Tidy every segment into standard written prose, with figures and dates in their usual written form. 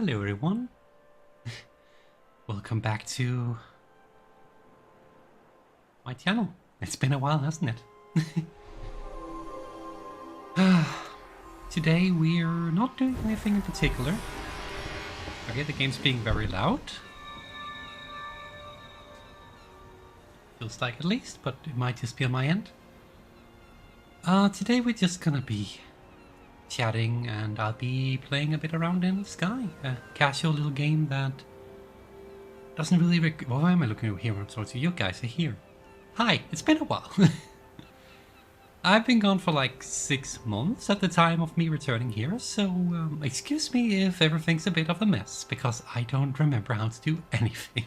Hello everyone. Welcome back to my channel. It's been a while, hasn't it? Today we're not doing anything in particular. Okay, the game's being very loud. Feels like at least, but it might just be on my end. Today we're just gonna be chatting and I'll be playing a bit around in the sky. A casual little game that doesn't really why am I looking over here? I'm sorry, so you guys are here. Hi, it's been a while. I've been gone for like 6 months at the time of me returning here, so excuse me if everything's a bit of a mess, because I don't remember how to do anything.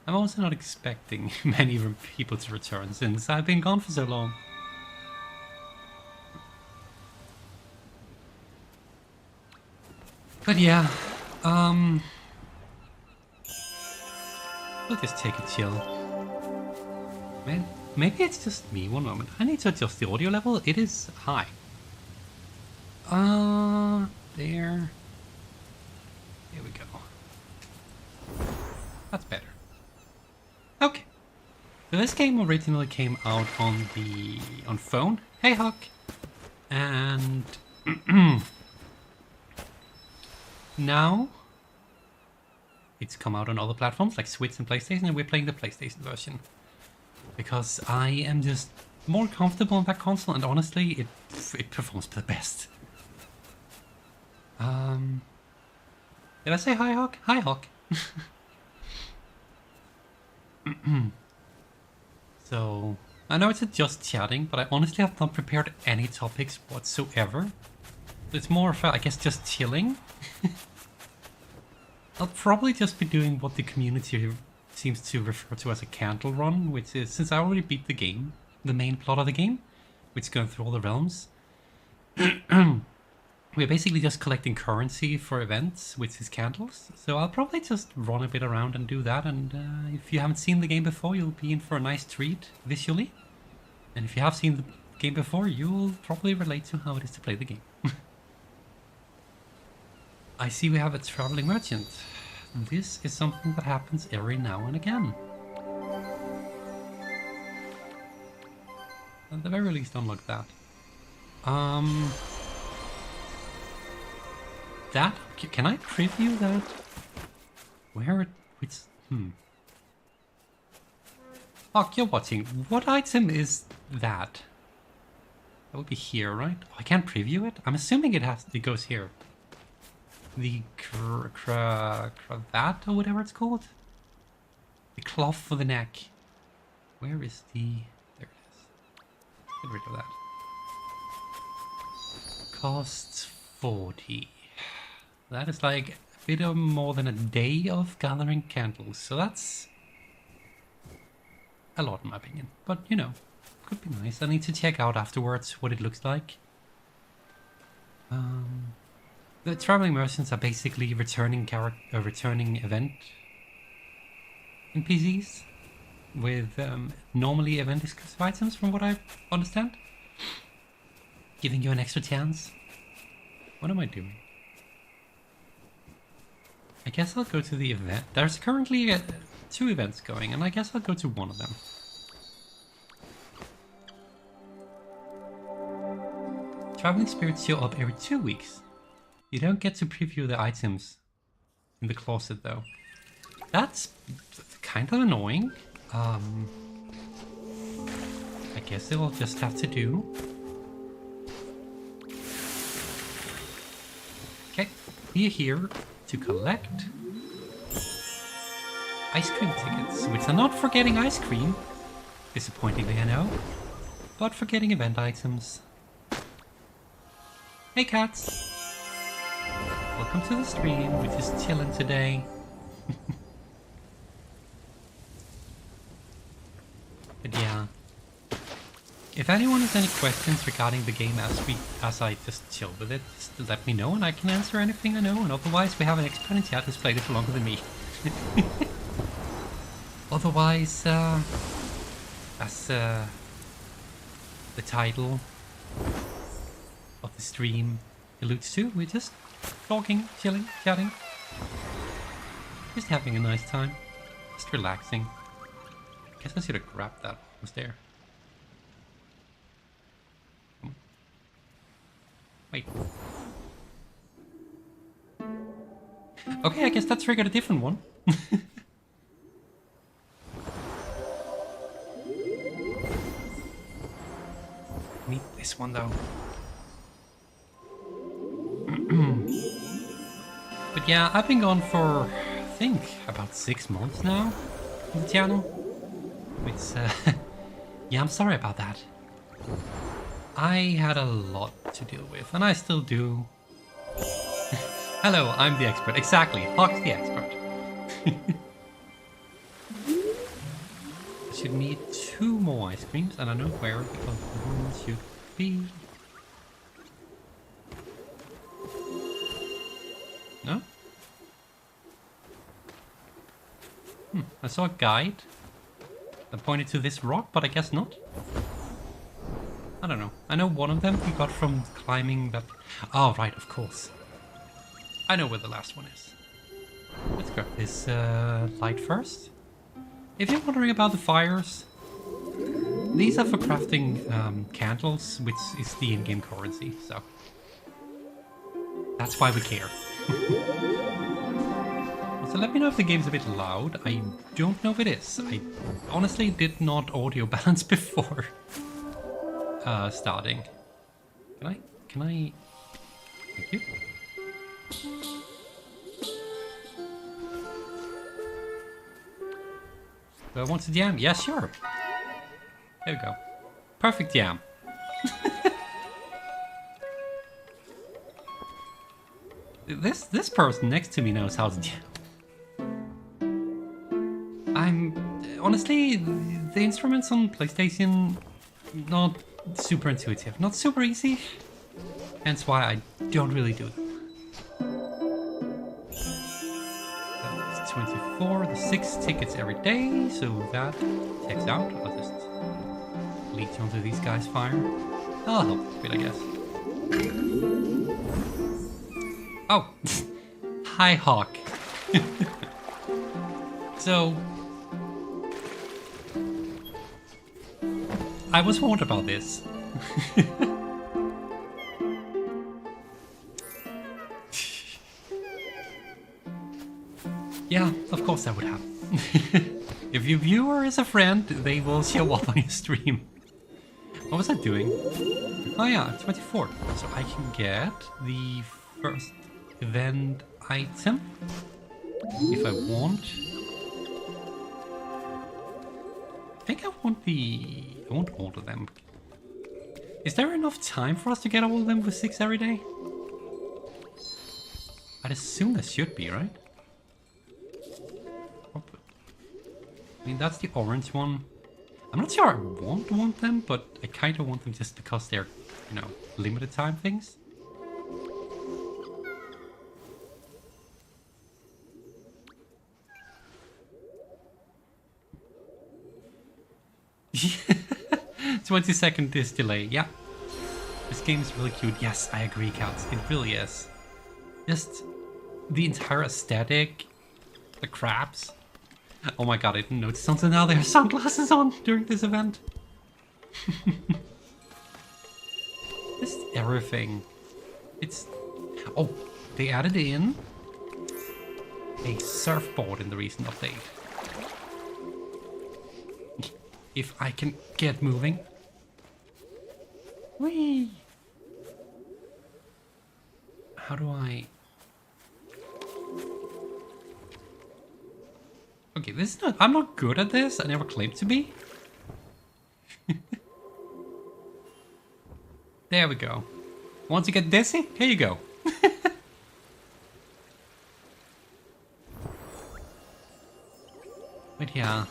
I'm also not expecting many people to return since I've been gone for so long. But yeah, we'll just take a chill. Man, maybe it's just me. One moment. I need to adjust the audio level. It is high. There. Here we go. That's better. Okay. So this game originally came out on phone. Hey, Huck. And now it's come out on other platforms like Switch and PlayStation, and we're playing the PlayStation version because I am just more comfortable on that console, and honestly, it performs the best. Did I say hi, Hawk? Hi, Hawk. So I know it's just chatting, but I honestly have not prepared any topics whatsoever. It's more of, I guess, just chilling. I'll probably just be doing what the community seems to refer to as a candle run, which is, since I already beat the game, the main plot of the game, which is going through all the realms. We're basically just collecting currency for events, which is candles. So I'll probably just run a bit around and do that, and if you haven't seen the game before, you'll be in for a nice treat visually. And if you have seen the game before, you'll probably relate to how it is to play the game. I see we have a traveling merchant. This is something that happens every now and again. At the very least, unlock that. That? Can I preview that? Where? Fuck, you're watching. What item is that? That would be here, right? Oh, I can't preview it? I'm assuming it goes here. The cravat or whatever it's called? The cloth for the neck. Where is the... There it is. Get rid of that. Costs 40. That is like a bit of more than a day of gathering candles, so that's a lot in my opinion. But, you know, could be nice. I need to check out afterwards what it looks like. The traveling merchants are basically returning event NPCs with normally event exclusive items, from what I understand, giving you an extra chance. What am I doing? I guess I'll go to the event. There's currently 2 events going, and I guess I'll go to one of them. Traveling spirits show up every 2 weeks. You don't get to preview the items in the closet, though. That's kind of annoying. I guess it will just have to do. Okay, we're here to collect ice cream tickets, which are not for getting ice cream, disappointingly I know, but for getting event items. Hey cats! Welcome to the stream, we're just chilling today. But yeah, if anyone has any questions regarding the game as I just chill with it, just let me know and I can answer anything I know, and otherwise we have an expert in chat who's played it for longer than me. Otherwise, as the title of the stream alludes to. We're just talking, chilling, chatting. Just having a nice time. Just relaxing. Guess I should have grabbed that. It was there. Wait. Okay, I guess that triggered a different one. Need this one though. But yeah, I've been gone for, I think, about 6 months now on the channel. It's, yeah, I'm sorry about that. I had a lot to deal with, and I still do. Hello, I'm the expert. Exactly, Hawk's the expert. I should need 2 more ice creams, and I know where, because one should be... No? I saw a guide that pointed to this rock, but I guess not. I don't know. I know one of them we got from climbing that... Oh, right, of course. I know where the last one is. Let's grab this light first. If you're wondering about the fires, these are for crafting candles, which is the in-game currency, so... That's why we care. So let me know if the game's a bit loud. I don't know if it is. I honestly did not audio balance before starting. Can I? Thank you. Do I want to jam? Yeah, sure. There we go. Perfect jam. This person next to me knows how to jam. Honestly, the instruments on PlayStation, not super intuitive, not super easy, hence why I don't really do them. That's 24, the 6 tickets every day, so that checks out. I'll just leech onto these guys' fire. I'll help a bit, I guess. Oh, hi Hawk. So, I was warned about this. Yeah, of course that would happen. If your viewer is a friend, they will show up on your stream. What was I doing? Oh yeah, 24. So I can get the first event item if I want. I think I want all of them. Is there enough time for us to get all of them for 6 every day? I'd assume there should be, right? I mean, that's the orange one. I'm not sure I want them, but I kind of want them just because they're, you know, limited time things. Yeah. 20-second this delay. Yeah. This game is really cute. Yes, I agree, Cats. It really is. Just the entire aesthetic, the crabs. Oh my god, I didn't notice until now they have sunglasses on during this event. Just everything. It's... Oh, they added in a surfboard in the recent update. If I can get moving. Whee! How do I... Okay, this is not... I'm not good at this. I never claimed to be. There we go. Want to get dizzy? Here you go. But yeah.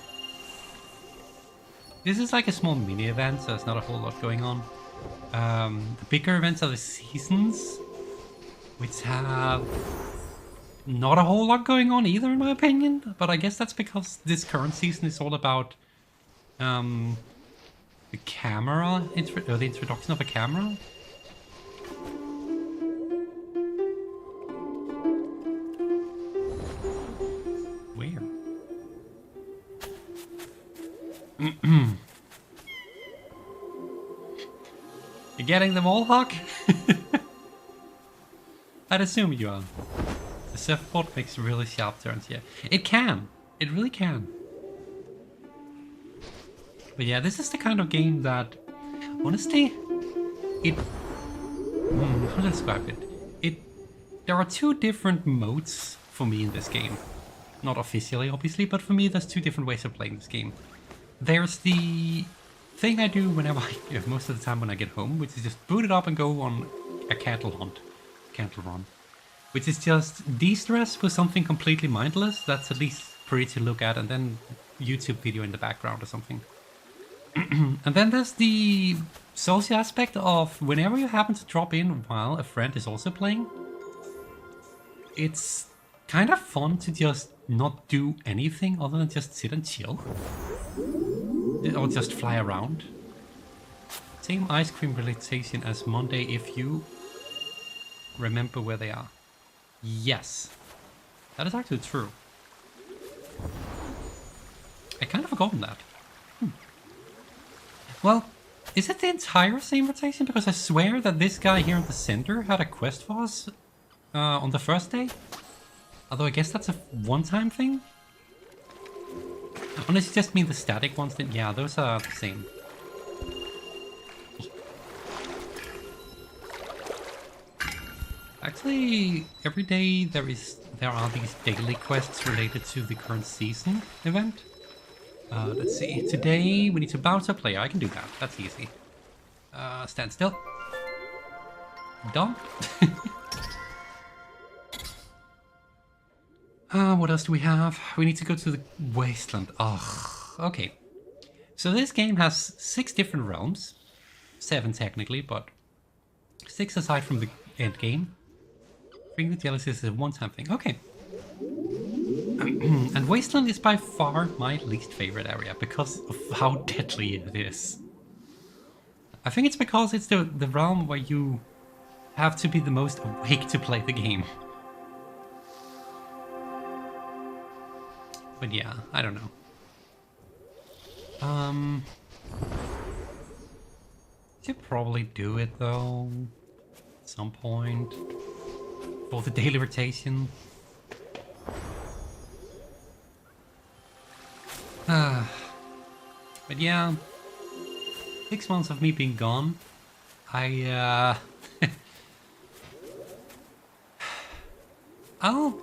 This is like a small mini event, so there's not a whole lot going on. The bigger events are the seasons, which have not a whole lot going on either, in my opinion. But I guess that's because this current season is all about the camera, the introduction of a camera. getting them all, Hawk? I'd assume you are. The surfboard makes really sharp turns, yeah. It can. It really can. But yeah, this is the kind of game that, honestly, how to describe it? There are two different modes for me in this game. Not officially, obviously, but for me, there's two different ways of playing this game. There's the thing I do whenever most of the time when I get home, which is just boot it up and go on a cattle run. Which is just de-stress with something completely mindless that's at least pretty to look at, and then YouTube video in the background or something. And then there's the social aspect of whenever you happen to drop in while a friend is also playing. It's kind of fun to just not do anything other than just sit and chill. Or just fly around. Same ice cream realization as Monday if you remember where they are. Yes. That is actually true. I kind of forgotten that. Well, is it the entire same rotation? Because I swear that this guy here in the center had a quest for us on the first day. Although I guess that's a one-time thing. Unless you just mean the static ones, then yeah, those are the same. Actually, every day there are these daily quests related to the current season event. Let's see. Today we need to bounce a player. I can do that. That's easy. Stand still. Done. What else do we have? We need to go to the wasteland. Oh, okay. So this game has 6 different realms. 7 technically, but 6 aside from the end game. Bring the jealousy is a one-time thing. Okay. And Wasteland is by far my least favorite area because of how deadly it is. I think it's because it's the realm where you have to be the most awake to play the game. But yeah, I don't know. Should probably do it though. At some point. For the daily rotation. But yeah, 6 months of me being gone, I'll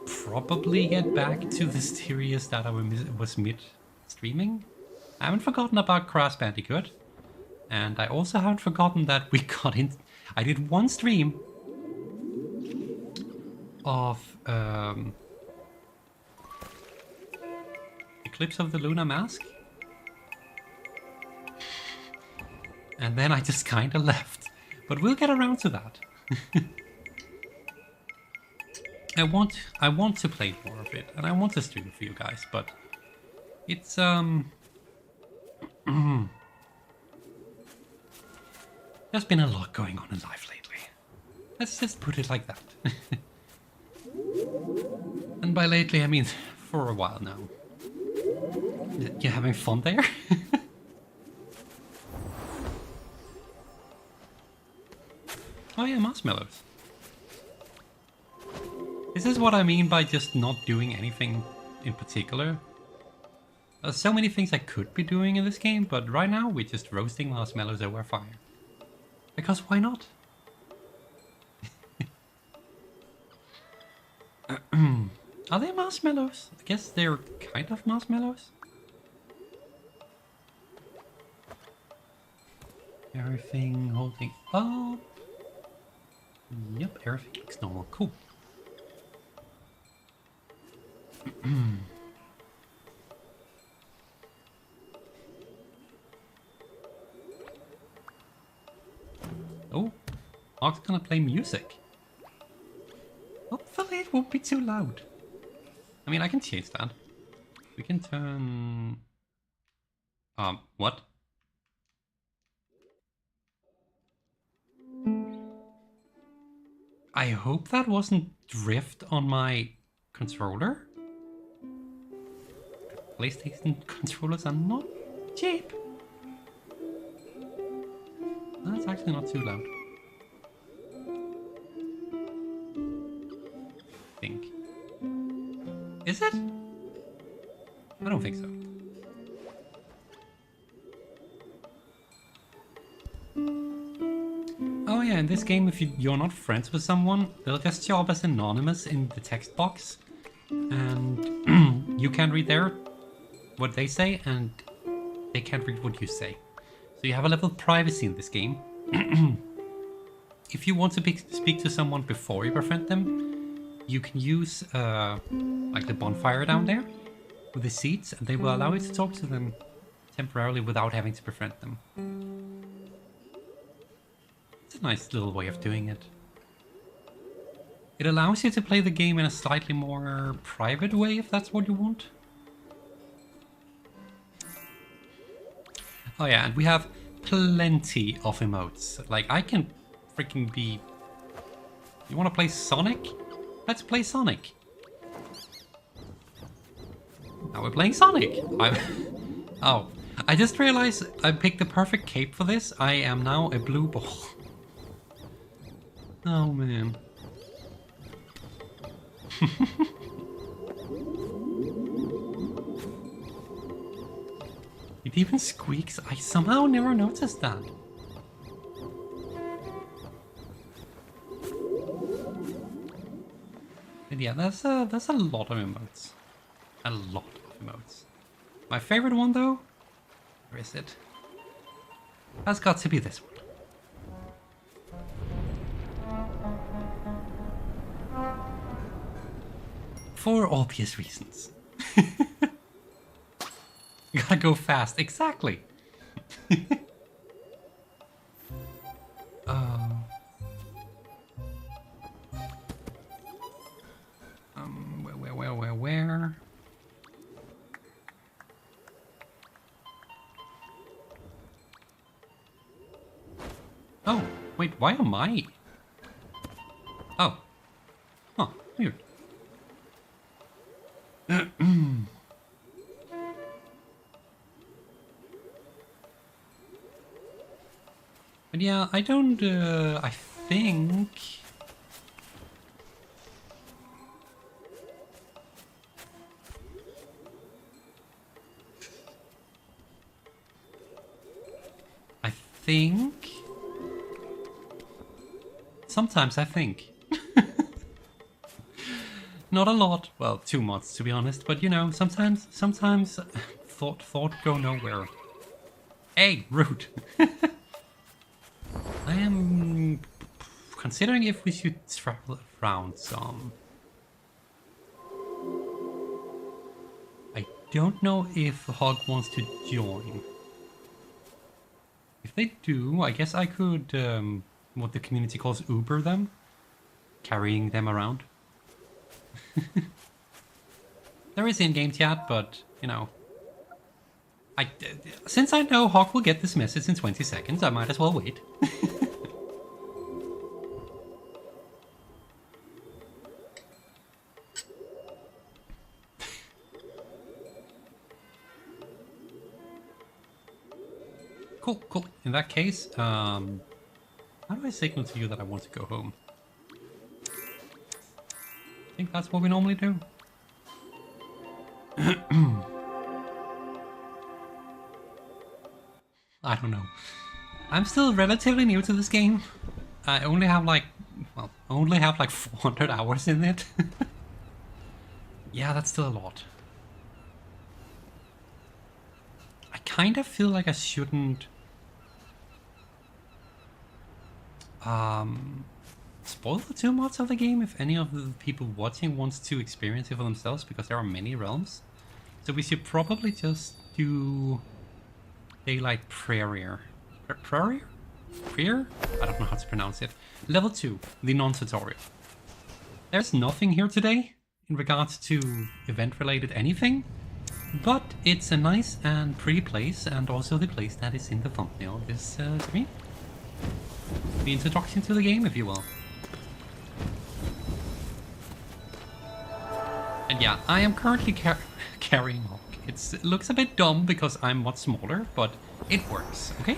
probably get back to the series that I was mid-streaming. I haven't forgotten about Crash Bandicoot, and I also haven't forgotten that we got in. I did one stream of Eclipse of the Lunar Mask. And then I just kinda left. But we'll get around to that. I want to play more of it, and I want to stream for you guys, but it's there's been a lot going on in life lately. Let's just put it like that. And by lately I mean for a while now. You having fun there? Oh yeah, marshmallows. This is what I mean by just not doing anything in particular. There's so many things I could be doing in this game, but right now we're just roasting marshmallows over fire. Because why not? Are they marshmallows? I guess they're kind of marshmallows. Everything holding up. Yep, everything looks normal. Cool. Oh, Hawk's gonna play music. Hopefully it won't be too loud. I mean, I can change that. We can turn... what? I hope that wasn't drift on my controller. PlayStation controllers are not cheap. That's actually not too loud. Is it? I don't think so. Oh yeah, in this game, if you're not friends with someone, they'll just show up as anonymous in the text box. And you can't read what they say, and they can't read what you say. So you have a level of privacy in this game. If you want to speak to someone before you befriend them, you can use like the bonfire down there with the seats, and they will allow you to talk to them temporarily without having to befriend them. It's a nice little way of doing it. It allows you to play the game in a slightly more private way, if that's what you want. Oh yeah, and we have plenty of emotes. Like, I can freaking be... You want to play Sonic? Let's play Sonic. Now we're playing Sonic. Oh, I just realized I picked the perfect cape for this. I am now a blue ball. Oh man. It even squeaks. I somehow never noticed that. But yeah, that's a lot of emotes. A lot of emotes. My favorite one though, where is it? Has got to be this one. For obvious reasons. You gotta go fast, exactly. Where? Oh, wait, why am I? Oh. Huh, weird. But yeah, I don't, I think... Sometimes I think. Not a lot. Well, too much to be honest, but you know, sometimes thought go nowhere. Hey, rude. I am considering if we should travel around some. I don't know if Hog wants to join. If they do, I guess I could, what the community calls Uber them, carrying them around. There is in-game chat, but, you know, since I know Hawk will get this message in 20 seconds, I might as well wait. Cool. In that case, how do I signal to you that I want to go home? I think that's what we normally do. I don't know. I'm still relatively new to this game. I only have like, 400 hours in it. Yeah, that's still a lot. I kind of feel like I shouldn't spoil too much of the game if any of the people watching wants to experience it for themselves, because there are many realms. So we should probably just do Daylight Prairie? I don't know how to pronounce it. Level 2, the non-tutorial. There's nothing here today in regards to event-related anything, but it's a nice and pretty place, and also the place that is in the thumbnail of this stream. The introduction to the game, if you will. And yeah, I am currently carrying Hawk. It looks a bit dumb because I'm much smaller, but it works, okay?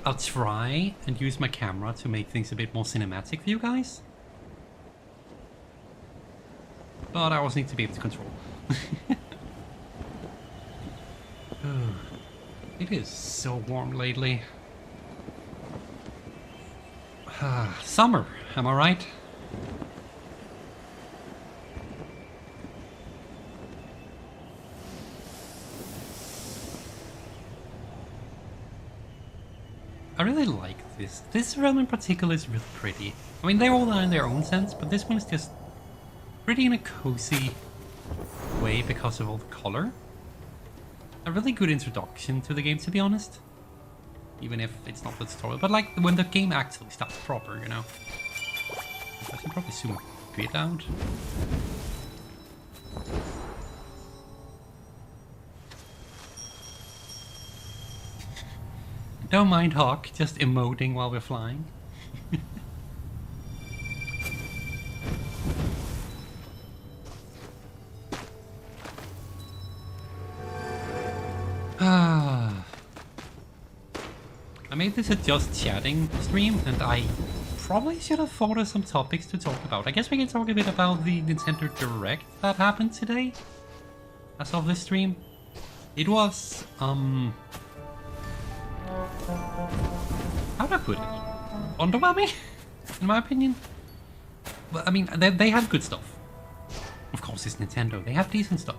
I'll try and use my camera to make things a bit more cinematic for you guys. but I also need to be able to control. It is so warm lately. Summer, am I right? I really like this. This realm in particular is really pretty. I mean, they're all in their own sense, but this one is just pretty in a cozy way because of all the color. A really good introduction to the game, to be honest. Even if it's not the tutorial, but like when the game actually starts proper, you know. I should probably zoom a bit out. Don't mind Hawk, just emoting while we're flying. I made this a just chatting stream, and I probably should have thought of some topics to talk about. I guess we can talk a bit about the Nintendo Direct that happened today, as of this stream. It was, how do I put it? Underwhelming, in my opinion. Well, I mean, they had good stuff. Of course, it's Nintendo. They have decent stuff.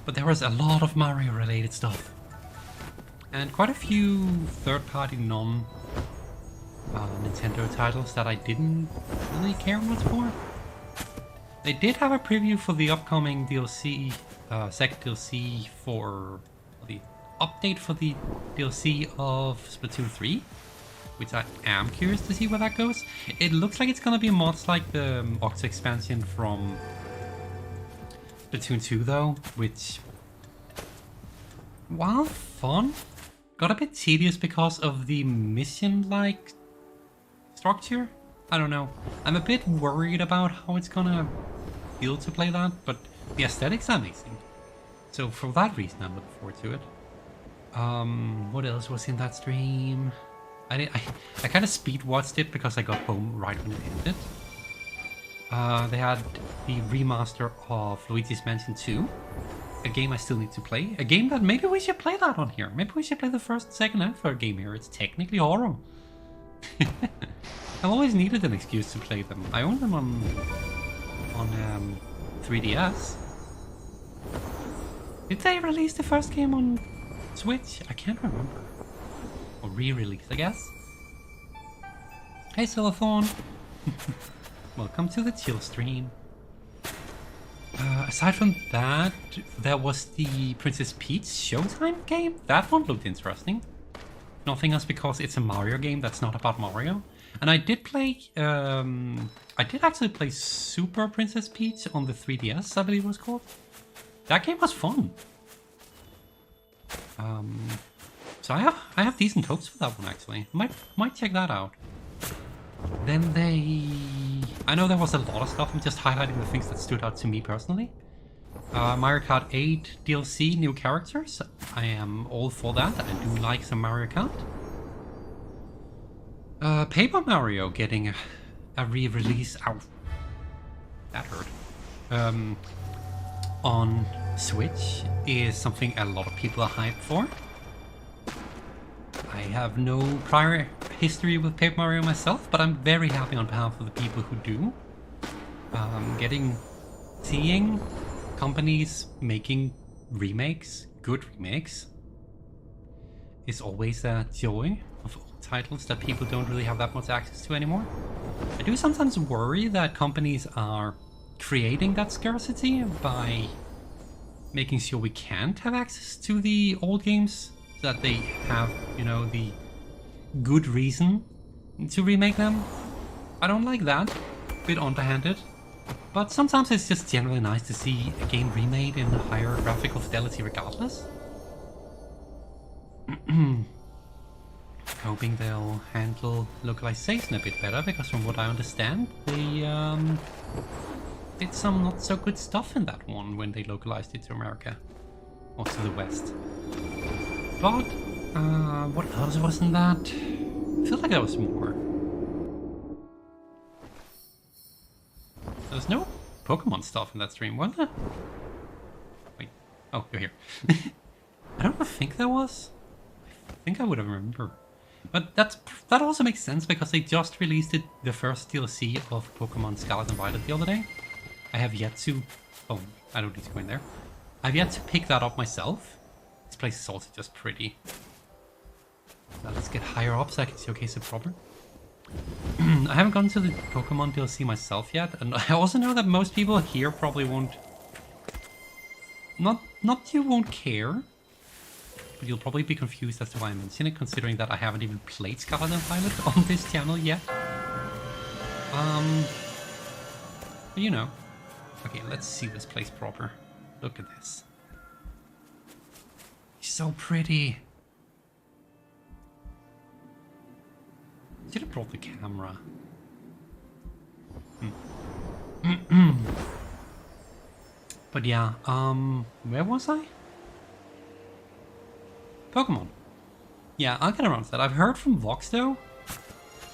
But there was a lot of Mario-related stuff. And quite a few third-party non-Nintendo titles that I didn't really care much for. They did have a preview for the upcoming DLC, second DLC for the update for the DLC of Splatoon 3, which I am curious to see where that goes. It looks like it's gonna be much like the Octa expansion from Splatoon 2 though, which, while fun, got a bit tedious because of the mission-like structure. I don't know. I'm a bit worried about how it's gonna feel to play that, but the aesthetics are amazing. So for that reason, I'm looking forward to it. What else was in that stream? I kind of speed-watched it because I got home right when it ended. They had the remaster of Luigi's Mansion 2. A game I still need to play. A game that maybe we should play that on here. Maybe we should play the first, second, and third game here. It's technically horror. I've always needed an excuse to play them. I own them on 3DS. Did they release the first game on Switch? I can't remember. Or re-release, I guess. Hey, Silathorn. Welcome to the chill stream. Aside from that, there was the Princess Peach Showtime game. That one looked interesting. Nothing else because it's a Mario game that's not about Mario. And I did play, I did actually play Super Princess Peach on the 3DS, I believe it was called. That game was fun. So I have decent hopes for that one actually. Might check that out. Then I know there was a lot of stuff, I'm just highlighting the things that stood out to me personally. Mario Kart 8 DLC, new characters. I am all for that. I do like some Mario Kart. Paper Mario getting a re-release out. That hurt. On Switch is something a lot of people are hyped for. I have no prior history with Paper Mario myself, but I'm very happy on behalf of the people who do. Seeing companies making remakes, good remakes, is always a joy of titles that people don't really have that much access to anymore. I do sometimes worry that companies are creating that scarcity by making sure we can't have access to the old games, so that they have, you know, the good reason to remake them. I don't like that. A bit underhanded. But sometimes it's just generally nice to see a game remade in higher graphical fidelity regardless. Hoping they'll handle localization a bit better, because from what I understand, they did some not so good stuff in that one when they localized it to America. Or to the West. But, what else was in that? I feel like there was more. There's no Pokemon stuff in that stream, wasn't there? Wait. Oh, you're here. I don't think there was. I think I would have remembered. But that also makes sense because they just released the first DLC of Pokemon Scarlet and Violet the other day. I have yet to... Oh, I don't need to go in there. I've yet to pick that up myself. This place is also just pretty. So let's get higher up so I can see okay so proper. I haven't gone to the Pokemon DLC myself yet, and I also know that most people here probably won't... Not you won't care, but you'll probably be confused as to why I mention it, considering that I haven't even played Scarlet and Violet on this channel yet. But you know. Okay, let's see this place proper. Look at this. It's so pretty. Should have brought the camera. But yeah, where was I? Pokemon. Yeah, I'll get around to that. I've heard from Vox though,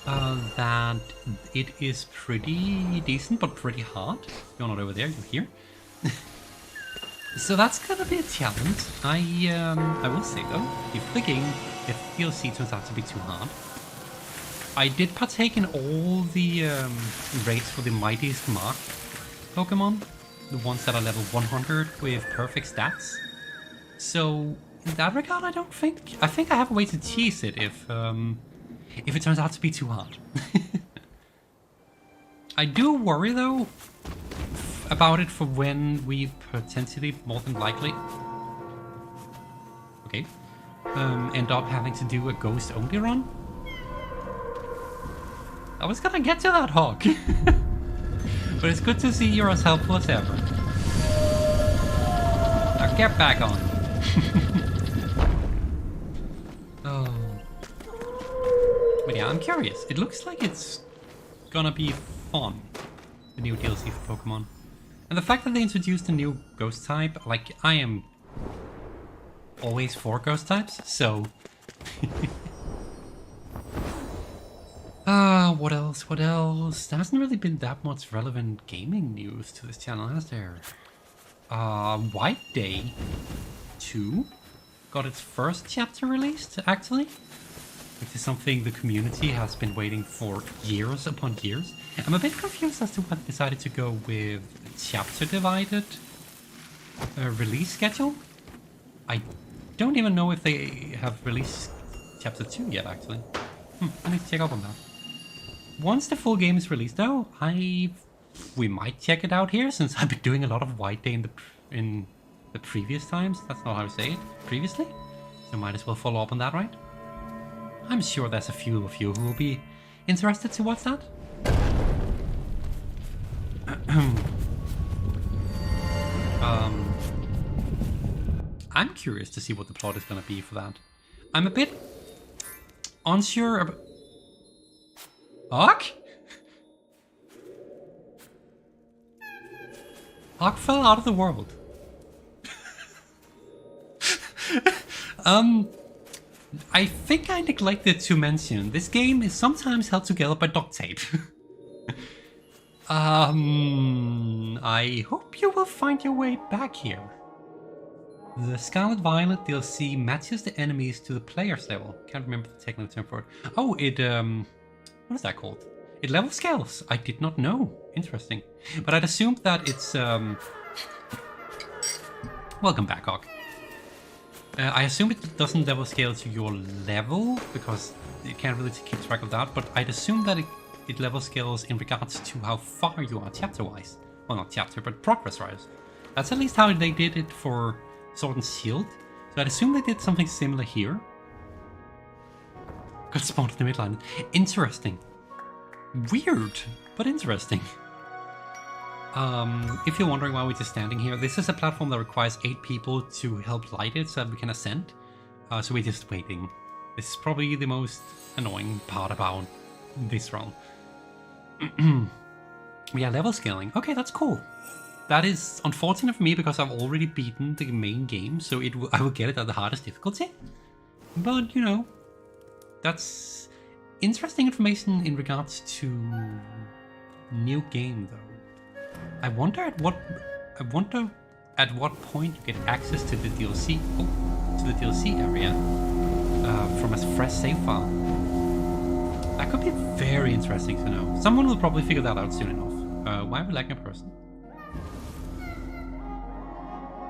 that it is pretty decent, but pretty hard. You're not over there, you're here. So that's gonna be a challenge. I will say though, if the DLC turns out to be too hard, I did partake in all the raids for the Mightiest Mark Pokemon, the ones that are level 100 with perfect stats. So in that regard, I think I have a way to tease it if it turns out to be too hard. I do worry though about it for when we potentially, more than likely, okay, end up having to do a ghost only run. I was gonna get to that, Hawk. But it's good to see you're as helpful as ever. Now get back on. Oh. But yeah, I'm curious. It looks like it's gonna be fun, the new DLC for Pokemon. And the fact that they introduced a new ghost type, like, I am always for ghost types, so... What else? What else? There hasn't really been that much relevant gaming news to this channel, has there? White Day 2 got its first chapter released, actually. Which is something the community has been waiting for years upon years. I'm a bit confused as to why they decided to go with a chapter-divided release schedule. I don't even know if they have released chapter 2 yet, actually. I need to check up on that. Once the full game is released, though, we might check it out here, since I've been doing a lot of White Day in the previous times. That's not how to say it. Previously. So might as well follow up on that, right? I'm sure there's a few of you who will be interested to watch that. I'm curious to see what the plot is going to be for that. I'm a bit unsure about... Hawk? Hawk fell out of the world. I think I neglected to mention, this game is sometimes held together by duct tape. I hope you will find your way back here. The Scarlet Violet DLC matches the enemies to the player's level. Can't remember the technical term for it. Oh, it, what is that called? It level scales. I did not know. Interesting. But I'd assumed that it's, Welcome back, Hawk. I assume it doesn't level scale to your level, because you can't really keep track of that, but I'd assume that it level scales in regards to how far you are chapter-wise. Well, not chapter, but progress-wise. That's at least how they did it for Sword and Shield. So I'd assume they did something similar here. Got spawned in the midline. Interesting. Weird, but interesting. If you're wondering why we're just standing here, this is a platform that requires 8 people to help light it so that we can ascend. So we're just waiting. This is probably the most annoying part about this run. Yeah, level scaling. Okay, that's cool. That is unfortunate for me because I've already beaten the main game, so I will get it at the hardest difficulty. But, you know, that's interesting information in regards to new game, though. I wonder at what point you get access to the DLC. Oh, to the DLC area from a fresh save file. That could be very interesting to know. Someone will probably figure that out soon enough. Why are we lacking a person?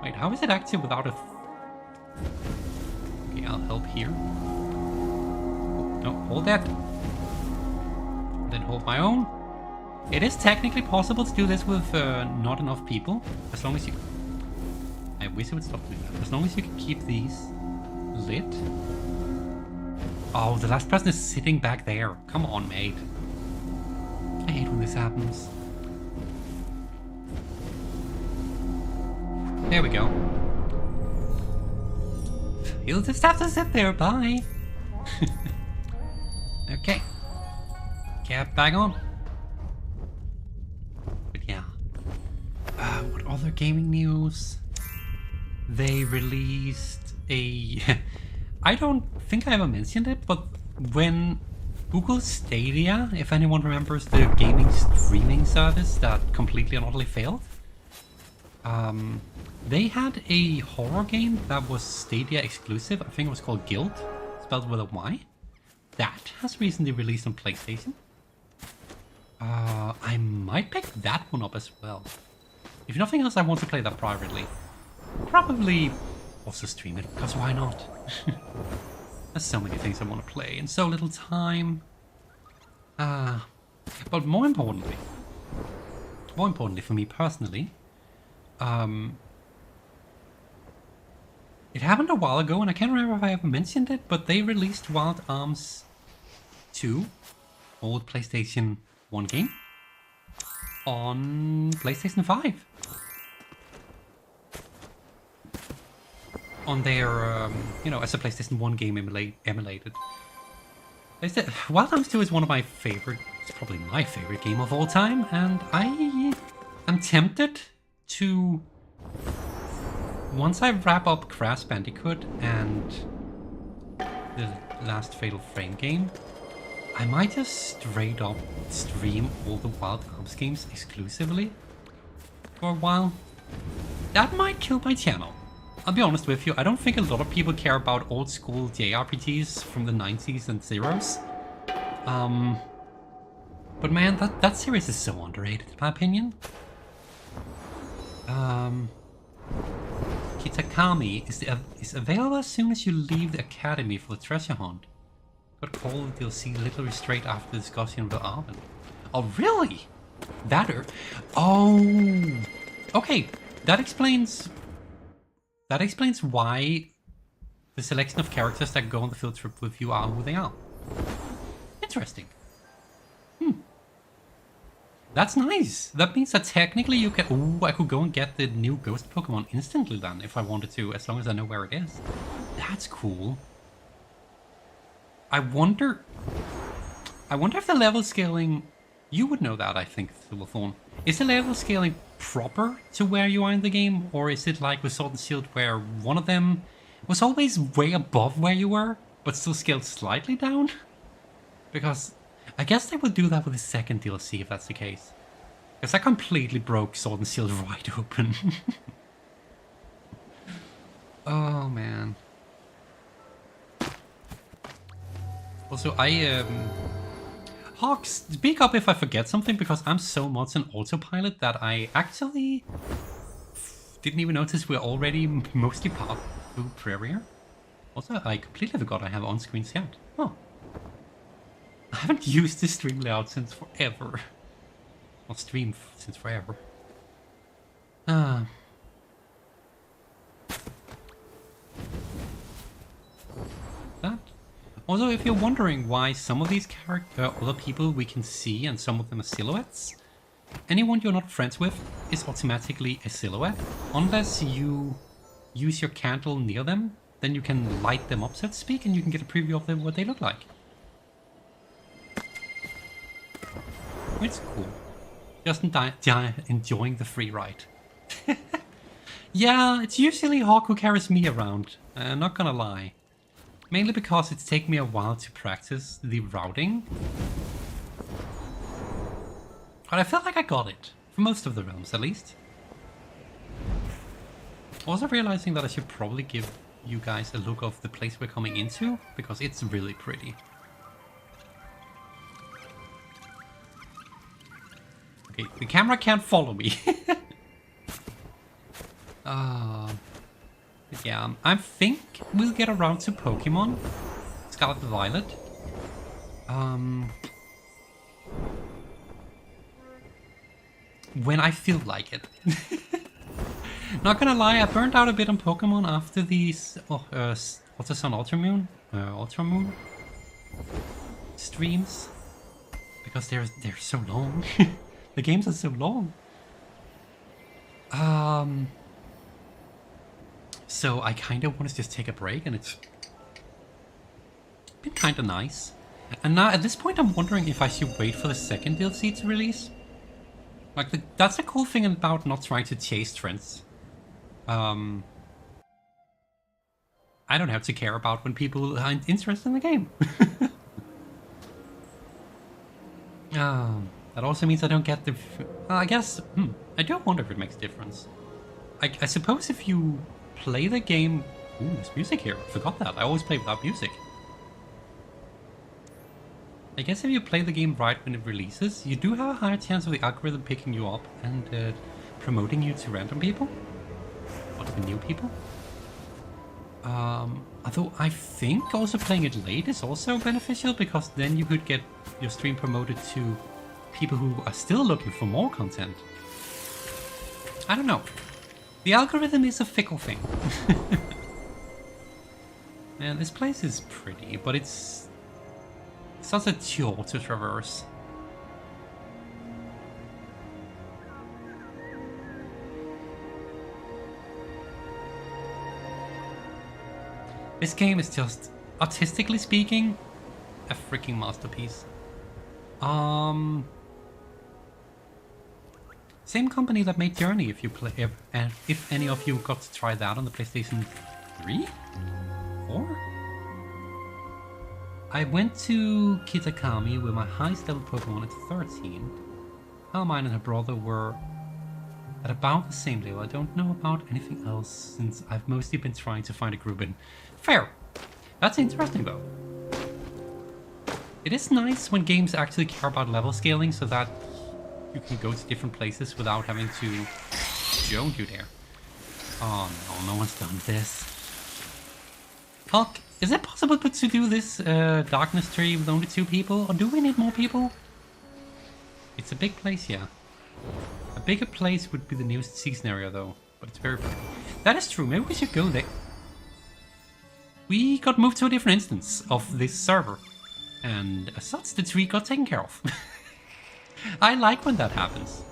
Wait, how is it active without a... Okay, I'll help here. Oh, no, hold that. Then hold my own. It is technically possible to do this with not enough people, as long as you... I wish it would stop doing that. As long as you can keep these lit. Oh, the last person is sitting back there. Come on, mate. I hate when this happens. There we go. You'll just have to sit there, bye. Okay. Get back on. But yeah. What other gaming news? They released a... I don't think I ever mentioned it, but when Google Stadia, if anyone remembers the gaming streaming service that completely and utterly failed, they had a horror game that was Stadia exclusive. I think it was called Guild, spelled with a Y. That has recently released on PlayStation. I might pick that one up as well. If nothing else, I want to play that privately. Probably also stream it, because why not? There's so many things I want to play in so little time. But more importantly for me personally, it happened a while ago, and I can't remember if I ever mentioned it, but they released Wild Arms 2, old PlayStation 1 game, on PlayStation 5. On their, you know, as a PlayStation 1 game emulated. Wild Arms 2 is one of my favorite, it's probably my favorite game of all time, and I am tempted to, once I wrap up Crash Bandicoot and the last Fatal Frame game, I might just straight up stream all the Wild Arms games exclusively for a while. That might kill my channel. I'll be honest with you, I don't think a lot of people care about old school JRPGs from the 90s and zeros. But man, that series is so underrated in my opinion. Kitakami is available as soon as you leave the academy for the treasure hunt. But call the DLC literally straight after the discussion with Arven. Oh really? Oh, okay. That explains why the selection of characters that go on the field trip with you are who they are. Interesting. That's nice. That means that technically you can... Ooh, I could go and get the new ghost Pokemon instantly then, if I wanted to, as long as I know where it is. That's cool. I wonder if the level scaling... You would know that, I think, Thulethorn. Is the level scaling proper to where you are in the game? Or is it like with Sword and Shield where one of them was always way above where you were, but still scaled slightly down? Because I guess they will do that with the second DLC if that's the case. Because I completely broke Sword and Shield right open. Oh man. Also, Hawks, speak up if I forget something, because I'm so much an autopilot that I actually didn't even notice we're already mostly part through Prairier. Also, I completely forgot I have on-screen sound. Oh. I haven't used this stream layout since forever. Or streamed since forever. That. Also, if you're wondering why some of these other people we can see and some of them are silhouettes, anyone you're not friends with is automatically a silhouette. Unless you use your candle near them, then you can light them up, so to speak, and you can get a preview of them, what they look like. It's cool. Just enjoying the free ride. Yeah, it's usually Hawk who carries me around, not gonna lie. Mainly because it's taken me a while to practice the routing. But I felt like I got it. For most of the realms, at least. Also realizing that I should probably give you guys a look of the place we're coming into, because it's really pretty. Okay, the camera can't follow me. But yeah, I think we'll get around to Pokemon Scarlet and Violet. When I feel like it. Not gonna lie, I burned out a bit on Pokemon after these Ultra Sun, Ultra Moon streams, because they're so long. The games are so long. So I kind of want to just take a break, and it's been kind of nice. And now at this point, I'm wondering if I should wait for the second DLC to release. Like that's the cool thing about not trying to chase trends. I don't have to care about when people aren't interested in the game. That also means I don't get the... I guess... I do wonder if it makes a difference. I suppose if you play the game... Ooh, there's music here. I forgot that. I always play without music. I guess if you play the game right when it releases, you do have a higher chance of the algorithm picking you up and promoting you to random people. Or to new people. Although I think also playing it late is also beneficial, because then you could get your stream promoted to people who are still looking for more content. I don't know. The algorithm is a fickle thing. Man, this place is pretty, but it's such a chore to traverse. This game is just, artistically speaking, a freaking masterpiece. Same company that made Journey, if you play, if any of you got to try that on the PlayStation 3? 4? I went to Kitakami with my highest level Pokemon at 13. Hermione and her brother were at about the same level. I don't know about anything else since I've mostly been trying to find a group in. Fair. That's interesting though. It is nice when games actually care about level scaling so that you can go to different places without having to... Don't you dare. Oh no, no one's done this. Hulk, is it possible to do this darkness tree with only 2 people? Or do we need more people? It's a big place, yeah. A bigger place would be the newest season area though. But it's very pretty. That is true, maybe we should go there. We got moved to a different instance of this server. And as such, the tree got taken care of. I like when that happens.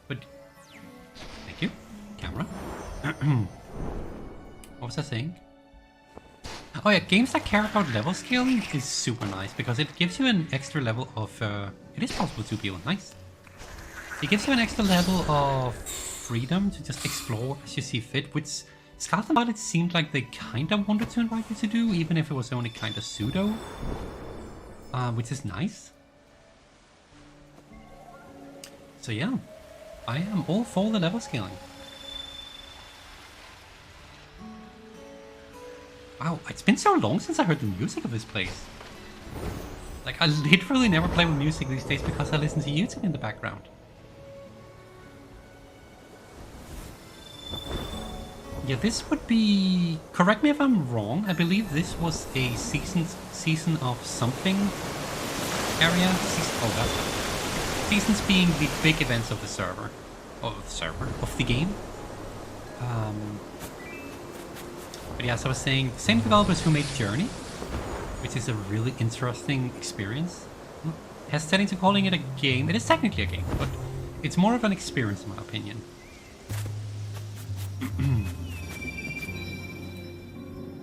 But thank you, camera. What was I saying? Oh yeah, games that care about level scaling is super nice because it gives you an extra level of. It is possible to be nice. It gives you an extra level of freedom to just explore as you see fit, which Scarlet and Violet seemed like they kind of wanted to invite you to do, even if it was only kind of pseudo, which is nice. So yeah, I am all for the level scaling. Wow, it's been so long since I heard the music of this place. Like, I literally never play with music these days because I listen to YouTube in the background. Yeah, this would be... Correct me if I'm wrong, I believe this was a season of something area. Seasons being the big events of the server. Of the game. But yeah, as I was saying, the same developers who made Journey, which is a really interesting experience. I'm hesitating to calling it a game. It is technically a game, but it's more of an experience in my opinion.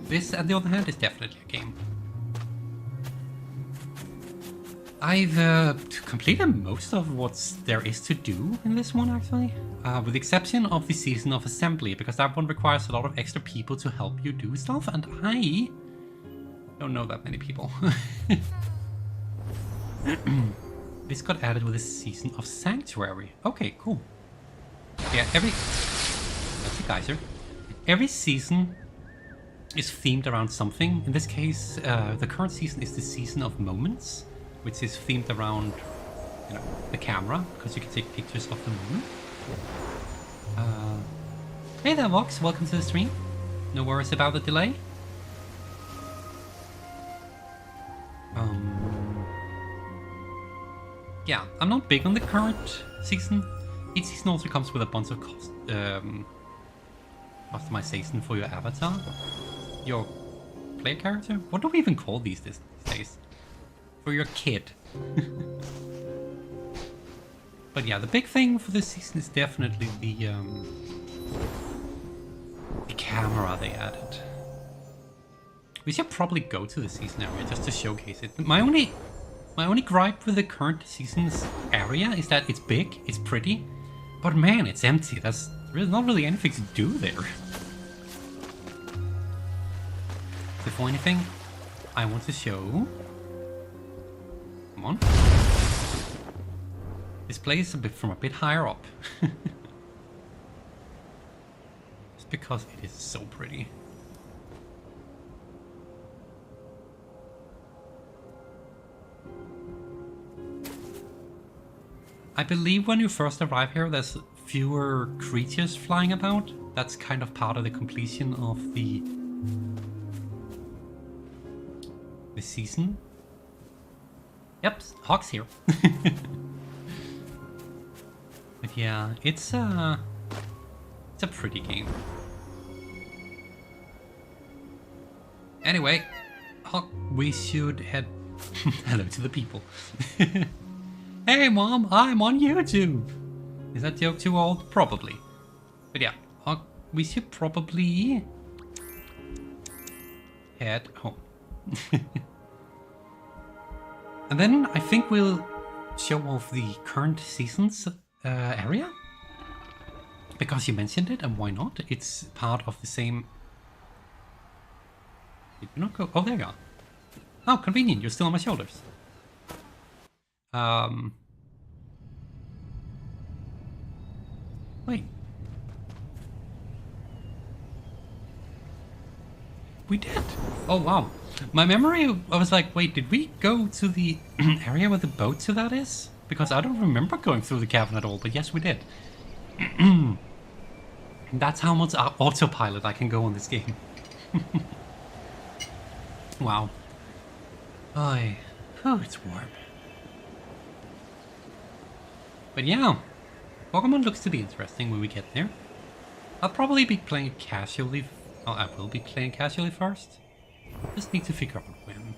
This, on the other hand, is definitely a game. I've completed most of what there is to do in this one, actually. With the exception of the Season of Assembly, because that one requires a lot of extra people to help you do stuff, and I don't know that many people. This got added with this season of Sanctuary. Okay, cool. Yeah, that's a geyser. Every season is themed around something. In this case, the current season is the season of moments, which is themed around, you know, the camera, because you can take pictures of the moment. Hey there, Vox. Welcome to the stream. No worries about the delay. Yeah, I'm not big on the current season. Each season also comes with a bunch of customization for your avatar, your player character. What do we even call these days? For your kid. But yeah, the big thing for this season is definitely the camera they added. We should probably go to the season area just to showcase it. My only gripe with the current season's area is that it's big, it's pretty, but man, it's empty. There's not really anything to do there. Before anything, I want to show... Come on. This place from a bit higher up. Just because it is so pretty. I believe when you first arrive here, there's fewer creatures flying about. That's kind of part of the completion of the season. Yep, Hawk's here. But yeah, it's a pretty game. Anyway, Hawk, we should head hello to the people. Hey mom, I'm on YouTube! Is that joke too old? Probably. But yeah, we should probably head home. And then I think we'll show off the current season's area. Because you mentioned it, and why not? It's part of the same... Did you not go? Oh, there you are. Oh, convenient, you're still on my shoulders. Wait. We did. Oh, wow. My memory, I was like, wait, did we go to the area where the boat to that is? Because I don't remember going through the cavern at all, but yes, we did. That's how much autopilot I can go on this game. Wow. Oh, it's warm. But yeah, Pokemon looks to be interesting when we get there. I'll probably be playing it casually. Oh, I will be playing casually first. Just need to figure out when.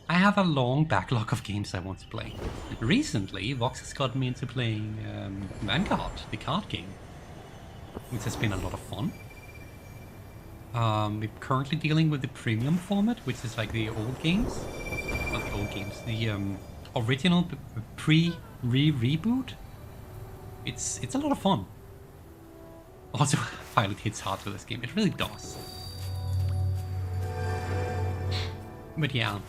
I have a long backlog of games I want to play. Recently, Vox has gotten me into playing Vanguard, the card game, which has been a lot of fun. We're currently dealing with the premium format, which is like the old games. Not the old games, the original reboot. It's a lot of fun. Also, Pilot hits hard with this game. It really does. But yeah,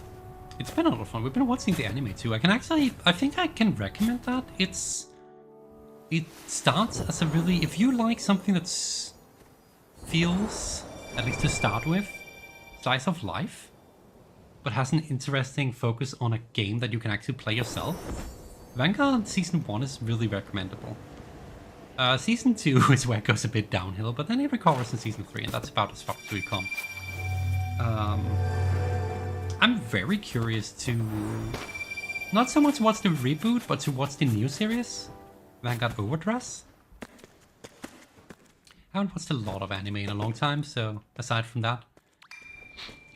it's been a lot of fun. We've been watching the anime too. I think I can recommend that. It starts as a really, if you like something that feels, at least to start with, slice of life, but has an interesting focus on a game that you can actually play yourself, Vanguard Season 1 is really recommendable. Season 2 is where it goes a bit downhill, but then it recovers in Season 3, and that's about as far as we've come. I'm very curious to not so much watch the reboot, but to watch the new series, Vanguard Overdress. I haven't watched a lot of anime in a long time, so aside from that.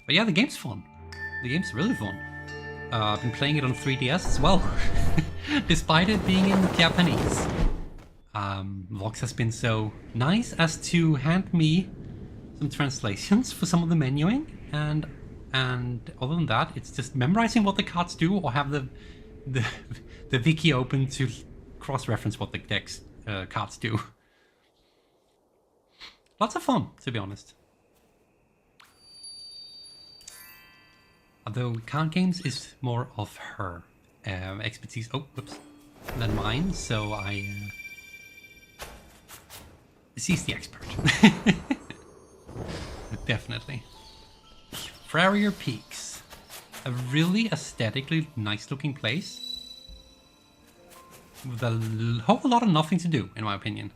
But yeah, the game's fun. The game's really fun. I've been playing it on 3DS as well, despite it being in Japanese. Vox has been so nice as to hand me some translations for some of the menuing, and other than that, it's just memorizing what the cards do, or have the wiki open to cross-reference what the text cards do. Lots of fun, to be honest. Although card games is more of her expertise. Oh, whoops. Than mine, so I he's the expert. Definitely. Farrier Peaks. A really aesthetically nice looking place. With a whole lot of nothing to do, in my opinion.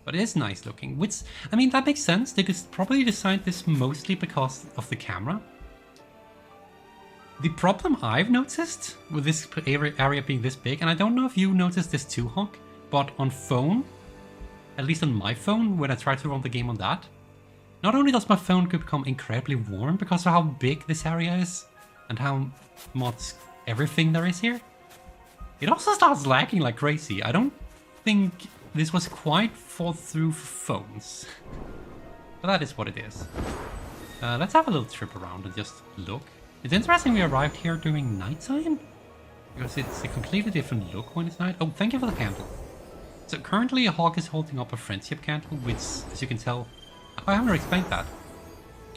But it is nice looking, which, I mean, that makes sense. They probably designed this mostly because of the camera. The problem I've noticed with this area being this big, and I don't know if you noticed this too, Hawk, but on phone, at least on my phone, when I try to run the game on that, not only does my phone become incredibly warm because of how big this area is and how much everything there is here, it also starts lagging like crazy. I don't think this was quite thought through for phones, but that is what it is. Let's have a little trip around and just look. It's interesting we arrived here during nighttime, because it's a completely different look when it's night. Oh, thank you for the candle. So currently Hawk is holding up a friendship candle, which, as you can tell, I haven't explained that.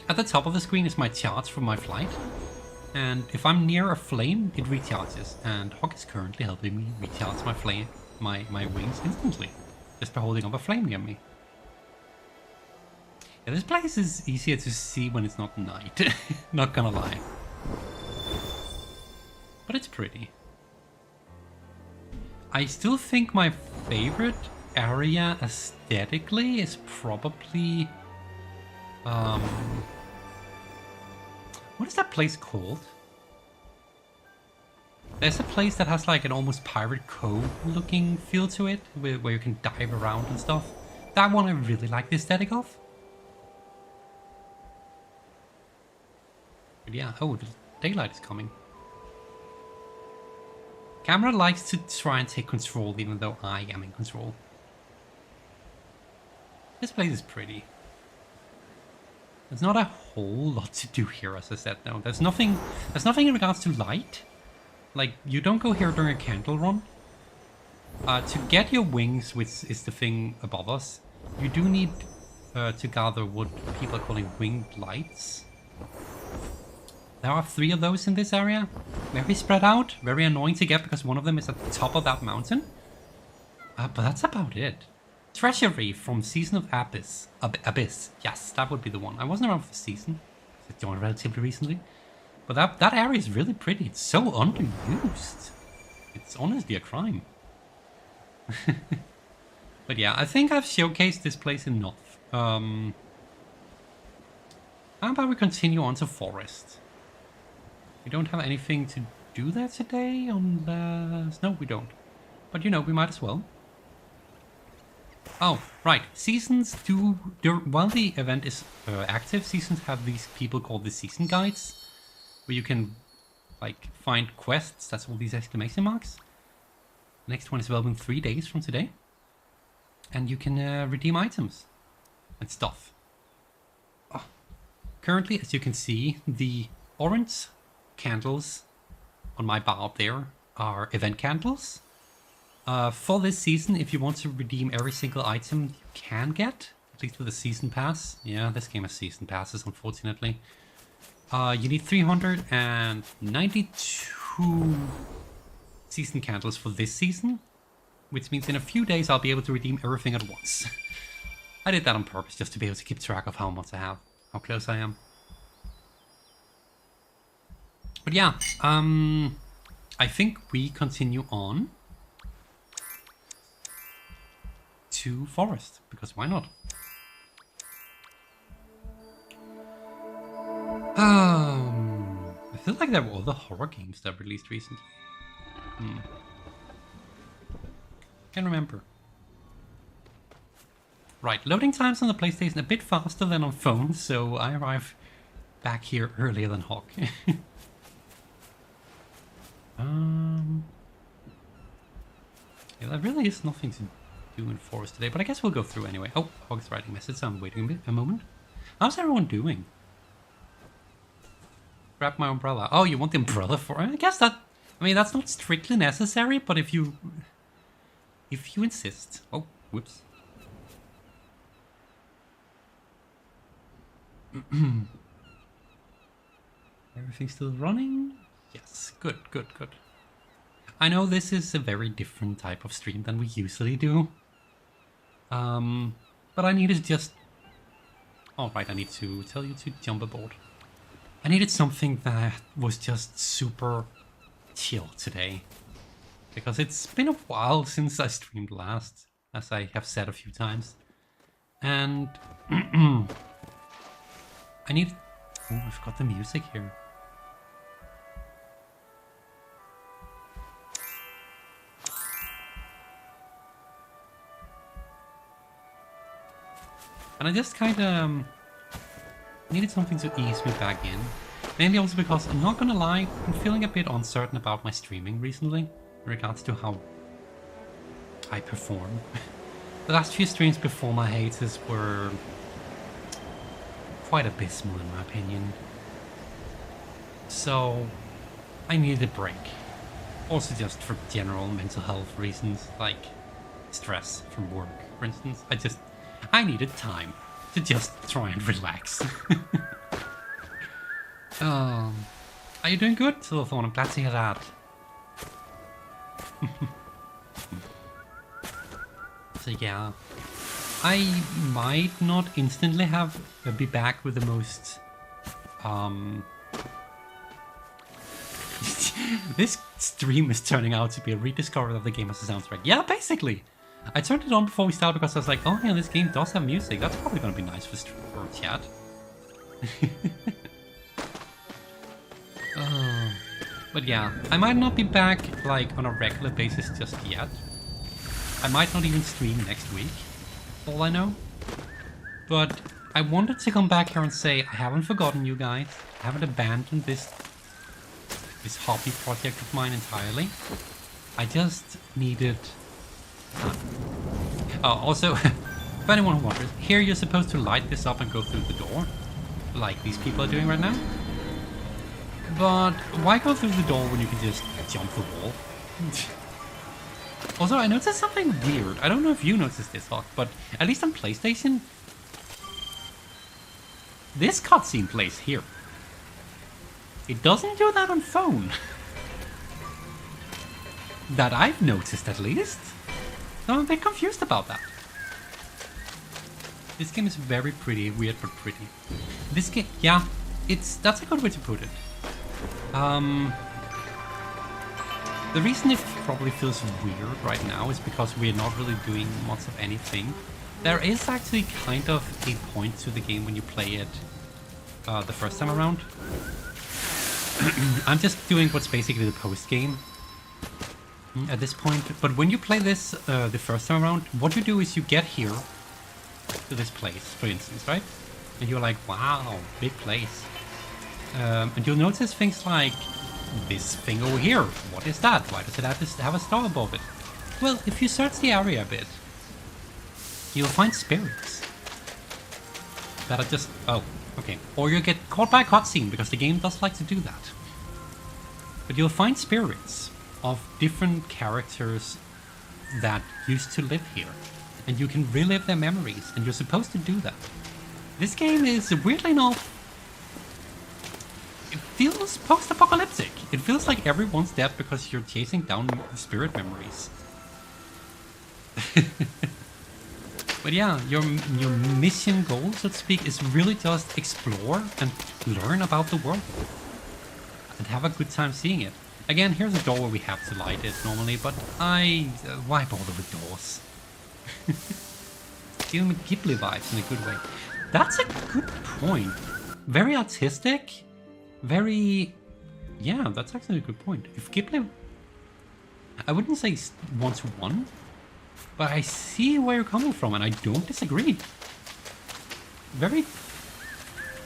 At the top of the screen is my charge from my flight, and if I'm near a flame, it recharges, and Hawk is currently helping me recharge my flame, my wings instantly, just by holding up a flame near me. Yeah, this place is easier to see when it's not night, not gonna lie. But it's pretty. I still think my favorite area aesthetically is probably... what is that place called? There's a place that has like an almost Pirate Cove looking feel to it, where you can dive around and stuff. That one I really like the aesthetic of. But yeah, oh, the daylight is coming. Camera likes to try and take control even though I am in control. This place is pretty. There's not a whole lot to do here, as I said, though. There's nothing in regards to light. Like, you don't go here during a candle run. To get your wings, which is the thing above us, you do need to gather what people are calling winged lights. There are 3 of those in this area. Very spread out, very annoying to get because one of them is at the top of that mountain. But that's about it. Treasury from Season of Abyss. Abyss, yes, that would be the one. I wasn't around for the season. I joined relatively recently. But that area is really pretty. It's so underused. It's honestly a crime. But yeah, I think I've showcased this place enough. How about we continue on to Forest? We don't have anything to do there today unless... No, we don't. But you know, we might as well. Oh, right. Seasons do... While the event is active, seasons have these people called the season guides, where you can, like, find quests. That's all these exclamation marks. Next one is available in 3 days from today. And you can redeem items and stuff. Oh. Currently, as you can see, the orange candles on my bar up there are event candles. For this season, if you want to redeem every single item you can get, at least with a season pass. Yeah, this game has season passes, unfortunately. You need 392 season candles for this season, which means in a few days I'll be able to redeem everything at once. I did that on purpose just to be able to keep track of how much I have, how close I am. But yeah, I think we continue on to Forest, because why not? I feel like there were other horror games that released recently. Can't remember. Right, loading times on the PlayStation a bit faster than on phones, so I arrive back here earlier than Hawk. Yeah, there really is nothing to do in Forest today, but I guess we'll go through anyway. Oh, Hawk's writing a message, so I'm waiting a moment. How's everyone doing? Grab my umbrella. Oh, you want the umbrella for... I guess that... I mean, that's not strictly necessary, but if you insist... Oh, whoops. Everything's still running? Yes, good, good, good. I know this is a very different type of stream than we usually do. But I needed just... Alright, I need to tell you to jump aboard. I needed something that was just super chill today. Because it's been a while since I streamed last, as I have said a few times. And... I need... Oh, I forgot the music here. And I just kind of needed something to ease me back in. Mainly also because, I'm not gonna lie, I'm feeling a bit uncertain about my streaming recently, in regards to how I perform. The last few streams before my hiatus were quite abysmal in my opinion. So, I needed a break. Also just for general mental health reasons, like stress from work, for instance. I needed time to just try and relax. Are you doing good, Silverthorn? I'm glad to hear that. So yeah, I might not instantly be back with the most... This stream is turning out to be a rediscovery of the game as a soundtrack. Yeah, basically! I turned it on before we started because I was like, oh yeah, this game does have music. That's probably gonna be nice for chat. But yeah, I might not be back like on a regular basis just yet. I might not even stream next week, for all I know. But I wanted to come back here and say I haven't forgotten you guys. I haven't abandoned this hobby project of mine entirely. I just needed time. Oh, also, if anyone who wonders, here you're supposed to light this up and go through the door, like these people are doing right now. But why go through the door when you can just jump the wall? Also, I noticed something weird. I don't know if you noticed this, Hawk, but at least on PlayStation, this cutscene plays here. It doesn't do that on phone. That I've noticed, at least. So I'm a bit confused about that. This game is very pretty, weird but pretty. This game, yeah, that's a good way to put it. The reason it probably feels weird right now is because we're not really doing much of anything. There is actually kind of a point to the game when you play it the first time around. I'm just doing what's basically the post-game at this point. But when you play this the first time around, what you do is you get here to this place, for instance, right? And you're like, wow, big place. And you'll notice things like this thing over here. What is that? Why does it have a star above it? Well, if you search the area a bit, you'll find spirits that are just... Oh, okay. Or you get caught by a cutscene, because the game does like to do that. But you'll find spirits of different characters that used to live here. And you can relive their memories, and you're supposed to do that. This game is, weirdly enough, it feels post-apocalyptic. It feels like everyone's dead because you're chasing down spirit memories. But yeah, your mission goal, so to speak, is really just explore and learn about the world. And have a good time seeing it. Again, here's a door where we have to light it normally, but why bother with doors? Dealing with Ghibli vibes in a good way. That's a good point. Very artistic. Very... Yeah, that's actually a good point. If Ghibli... I wouldn't say 1-to-1, but I see where you're coming from, and I don't disagree. Very...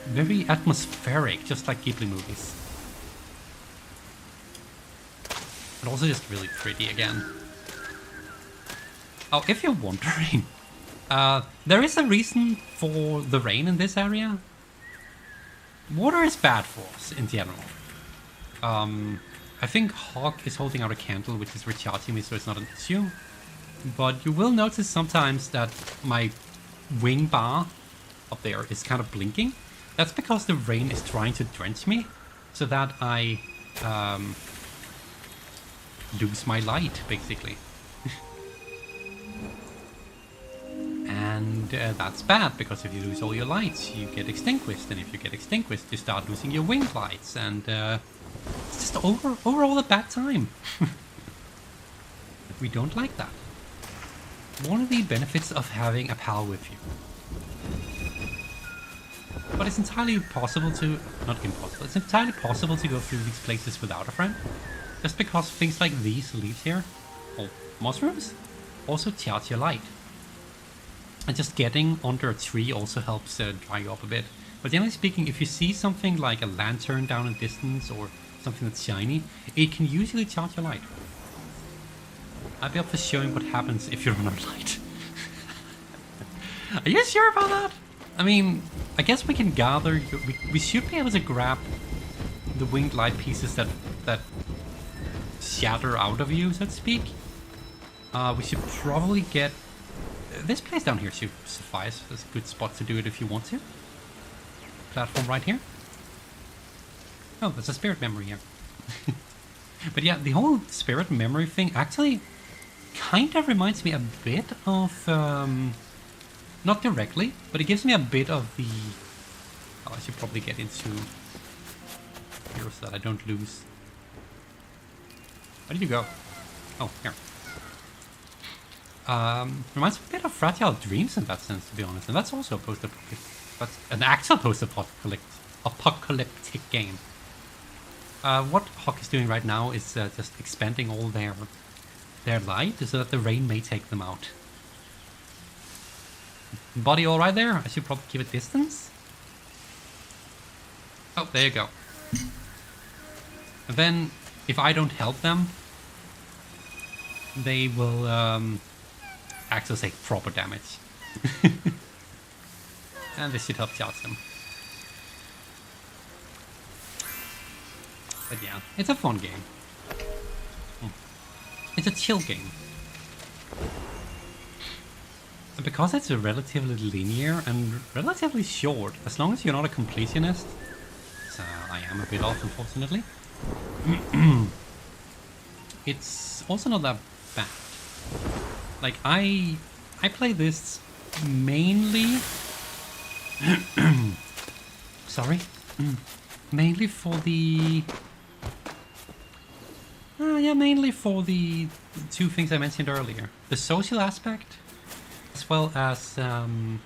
very atmospheric, just like Ghibli movies. But also just really pretty again. Oh, if you're wondering, there is a reason for the rain in this area. Water is bad for us in general. I think Hawk is holding out a candle, which is recharging me, so it's not an issue. But you will notice sometimes that my wing bar up there is kind of blinking. That's because the rain is trying to drench me, so that I lose my light, basically. And that's bad, because if you lose all your lights, you get extinguished. And if you get extinguished, you start losing your winged lights. And it's just overall a bad time. We don't like that. One of the benefits of having a pal with you. But it's entirely possible to... Not impossible. It's entirely possible to go through these places without a friend. Just because things like these leaves here, or mushrooms, also charge your light. And just getting under a tree also helps dry you up a bit. But generally speaking, if you see something like a lantern down in distance or something that's shiny, it can usually charge your light. I'll be up for showing what happens if you run out of light. Are you sure about that? I mean, I guess we can gather... We should be able to grab the winged light pieces that shatter out of you, so to speak. We should probably get... This place down here should suffice. It's a good spot to do it if you want to. Platform right here. Oh, there's a spirit memory here. But yeah, the whole spirit memory thing actually kind of reminds me a bit of... not directly, but it gives me a bit of the... Oh, I should probably get into here so that I don't lose. Where did you go? Oh, here. Reminds me a bit of Fragile Dreams in that sense, to be honest. And that's also a post-apocalyptic... That's an actual post-apocalyptic game. What Hawk is doing right now is just expanding all their light so that the rain may take them out. Body all right there? I should probably keep it distance. Oh, there you go. And then, if I don't help them, they will actually take proper damage. And this should help charge them. But yeah, it's a fun game. It's a chill game. And because it's a relatively linear and relatively short, as long as you're not a completionist, so I am a bit off, unfortunately, it's also not that bad. Like, I play this mainly... Sorry. Mainly for the... yeah, mainly for the two things I mentioned earlier. The social aspect, as well as the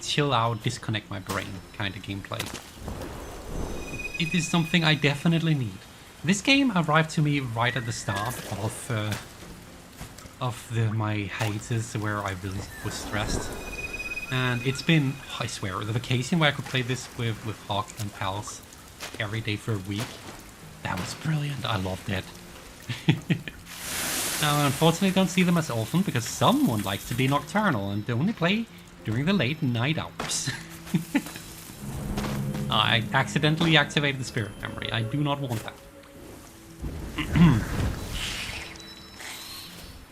chill out, disconnect my brain kind of gameplay. It is something I definitely need. This game arrived to me right at the start of my hiatus where I really was stressed. And it's been, I swear, the vacation where I could play this with Hawk and pals every day for a week. That was brilliant. I loved it. Now, unfortunately, I don't see them as often because someone likes to be nocturnal and only play during the late night hours. I accidentally activated the spirit memory. I do not want that.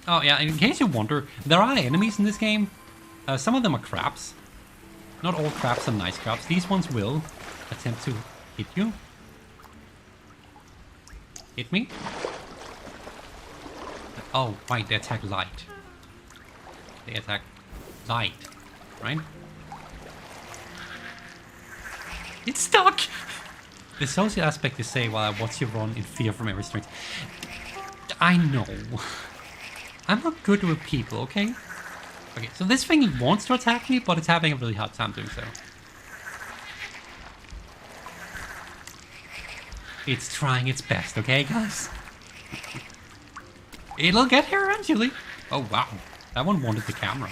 Oh yeah, in case you wonder, there are enemies in this game. Some of them are crabs. Not all crabs are nice crabs. These ones will attempt to hit you. Hit me? Oh, right, they attack light. They attack light, right? It's stuck! The social aspect is say while I watch you run in fear from every strength. I know. I'm not good with people, okay? Okay, so this thing wants to attack me, but it's having a really hard time doing so. It's trying its best, okay, guys? It'll get here eventually. Oh, wow. That one wanted the camera.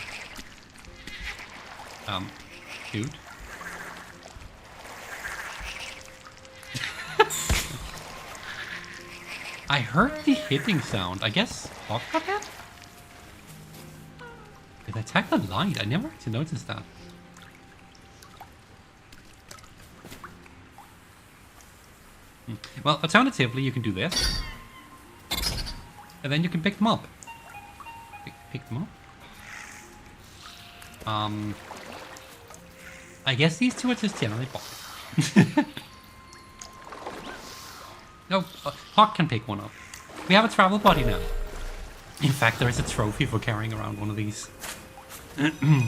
Dude. I heard the hitting sound. I guess Hawk got hit? It attacked the light. I never actually noticed that. Well, alternatively, you can do this. And then you can pick them up. Pick them up? I guess these two are just generally bothered. No, Hawk can pick one up. We have a travel buddy now. In fact, there is a trophy for carrying around one of these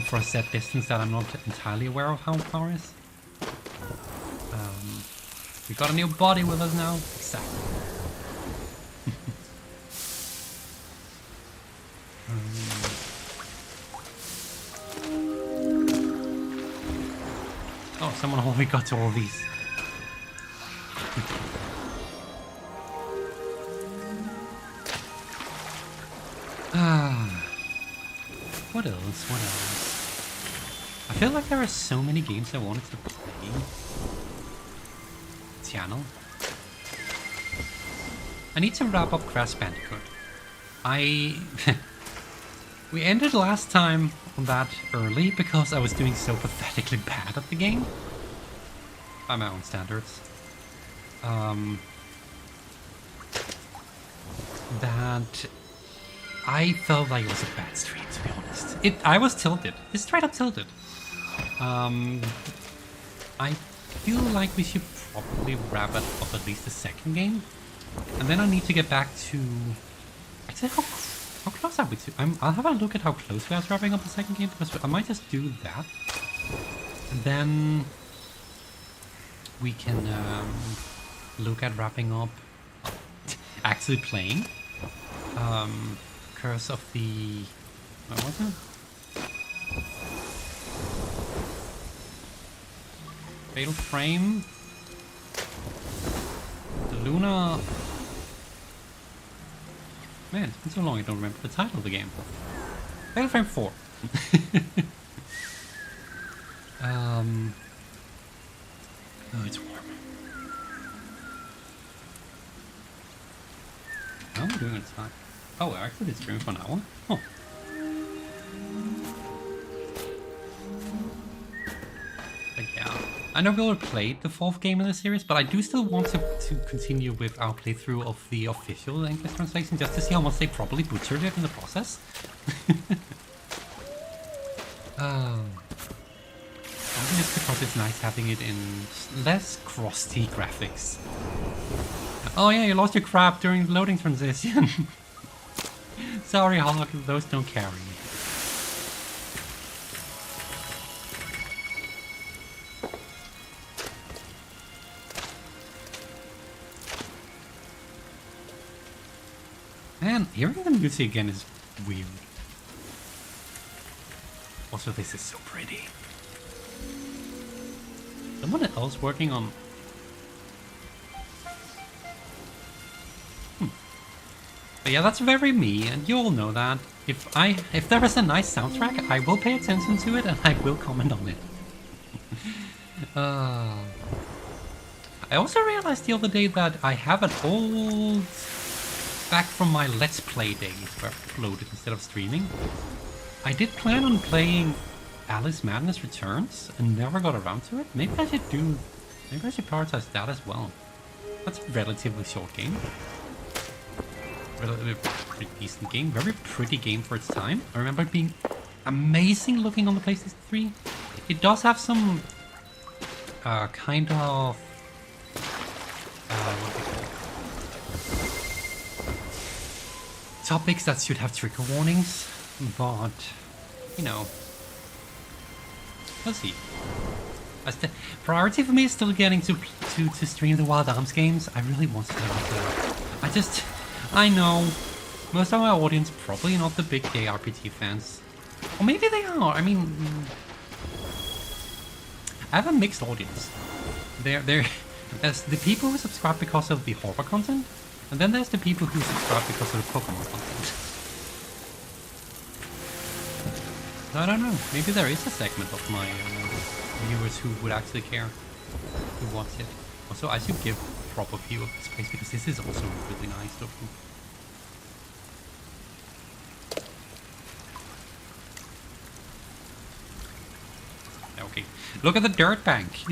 for a set distance that I'm not entirely aware of how far is. We got a new body with us now. Exactly. Oh, someone already got to all these. What else? What else? I feel like there are so many games I wanted to play. Channel. I need to wrap up Crash Bandicoot. We ended last time on that early because I was doing so pathetically bad at the game. By my own standards. That I felt like it was a bad stream, to be honest. I was tilted. It's straight up tilted. I feel like we should probably wrap it up at least the second game. And then I need to get back to... Actually, how close are we to... I'll have a look at how close we are to wrapping up the second game, because I might just do that. And then we can look at wrapping up... actually playing. Curse of the... What was it? Fatal Frame. The Luna... Man, it's been so long I don't remember the title of the game. Fatal Frame 4. Oh, it's warm. How am I doing on time? Oh, I actually did stream for an hour? Oh. But yeah. I know we already played the 4th game in the series, but I do still want to continue with our playthrough of the official English translation, just to see how much they probably butchered it in the process. I think it's because it's nice having it in less crusty graphics. Oh yeah, you lost your crap during the loading transition. Sorry, Hawk, those don't carry. Man, hearing the music again is weird. Also, this is so pretty. Someone else working on... But yeah, that's very me, and you all know that. If there is a nice soundtrack, I will pay attention to it, and I will comment on it. I also realized the other day that I have an old... back from my Let's Play days, where I uploaded instead of streaming. I did plan on playing Alice Madness Returns, and never got around to it. Maybe I should prioritize that as well. That's a relatively short game. Relatively pretty decent game. Very pretty game for its time. I remember it being amazing looking on the PlayStation 3. It does have some kind of what do you call it? Topics that should have trigger warnings, but you know, let's see. The priority for me is still getting to stream the Wild Arms games. I really want to play that. I know most of my audience probably not the big JRPG fans, or maybe they are. I mean, I have a mixed audience. There's the people who subscribe because of the horror content, and then there's the people who subscribe because of the Pokemon content. So I don't know. Maybe there is a segment of my viewers who would actually care to watch it. Also, I should give proper view of this place because this is also really nice looking. Okay, look at the dirt bank.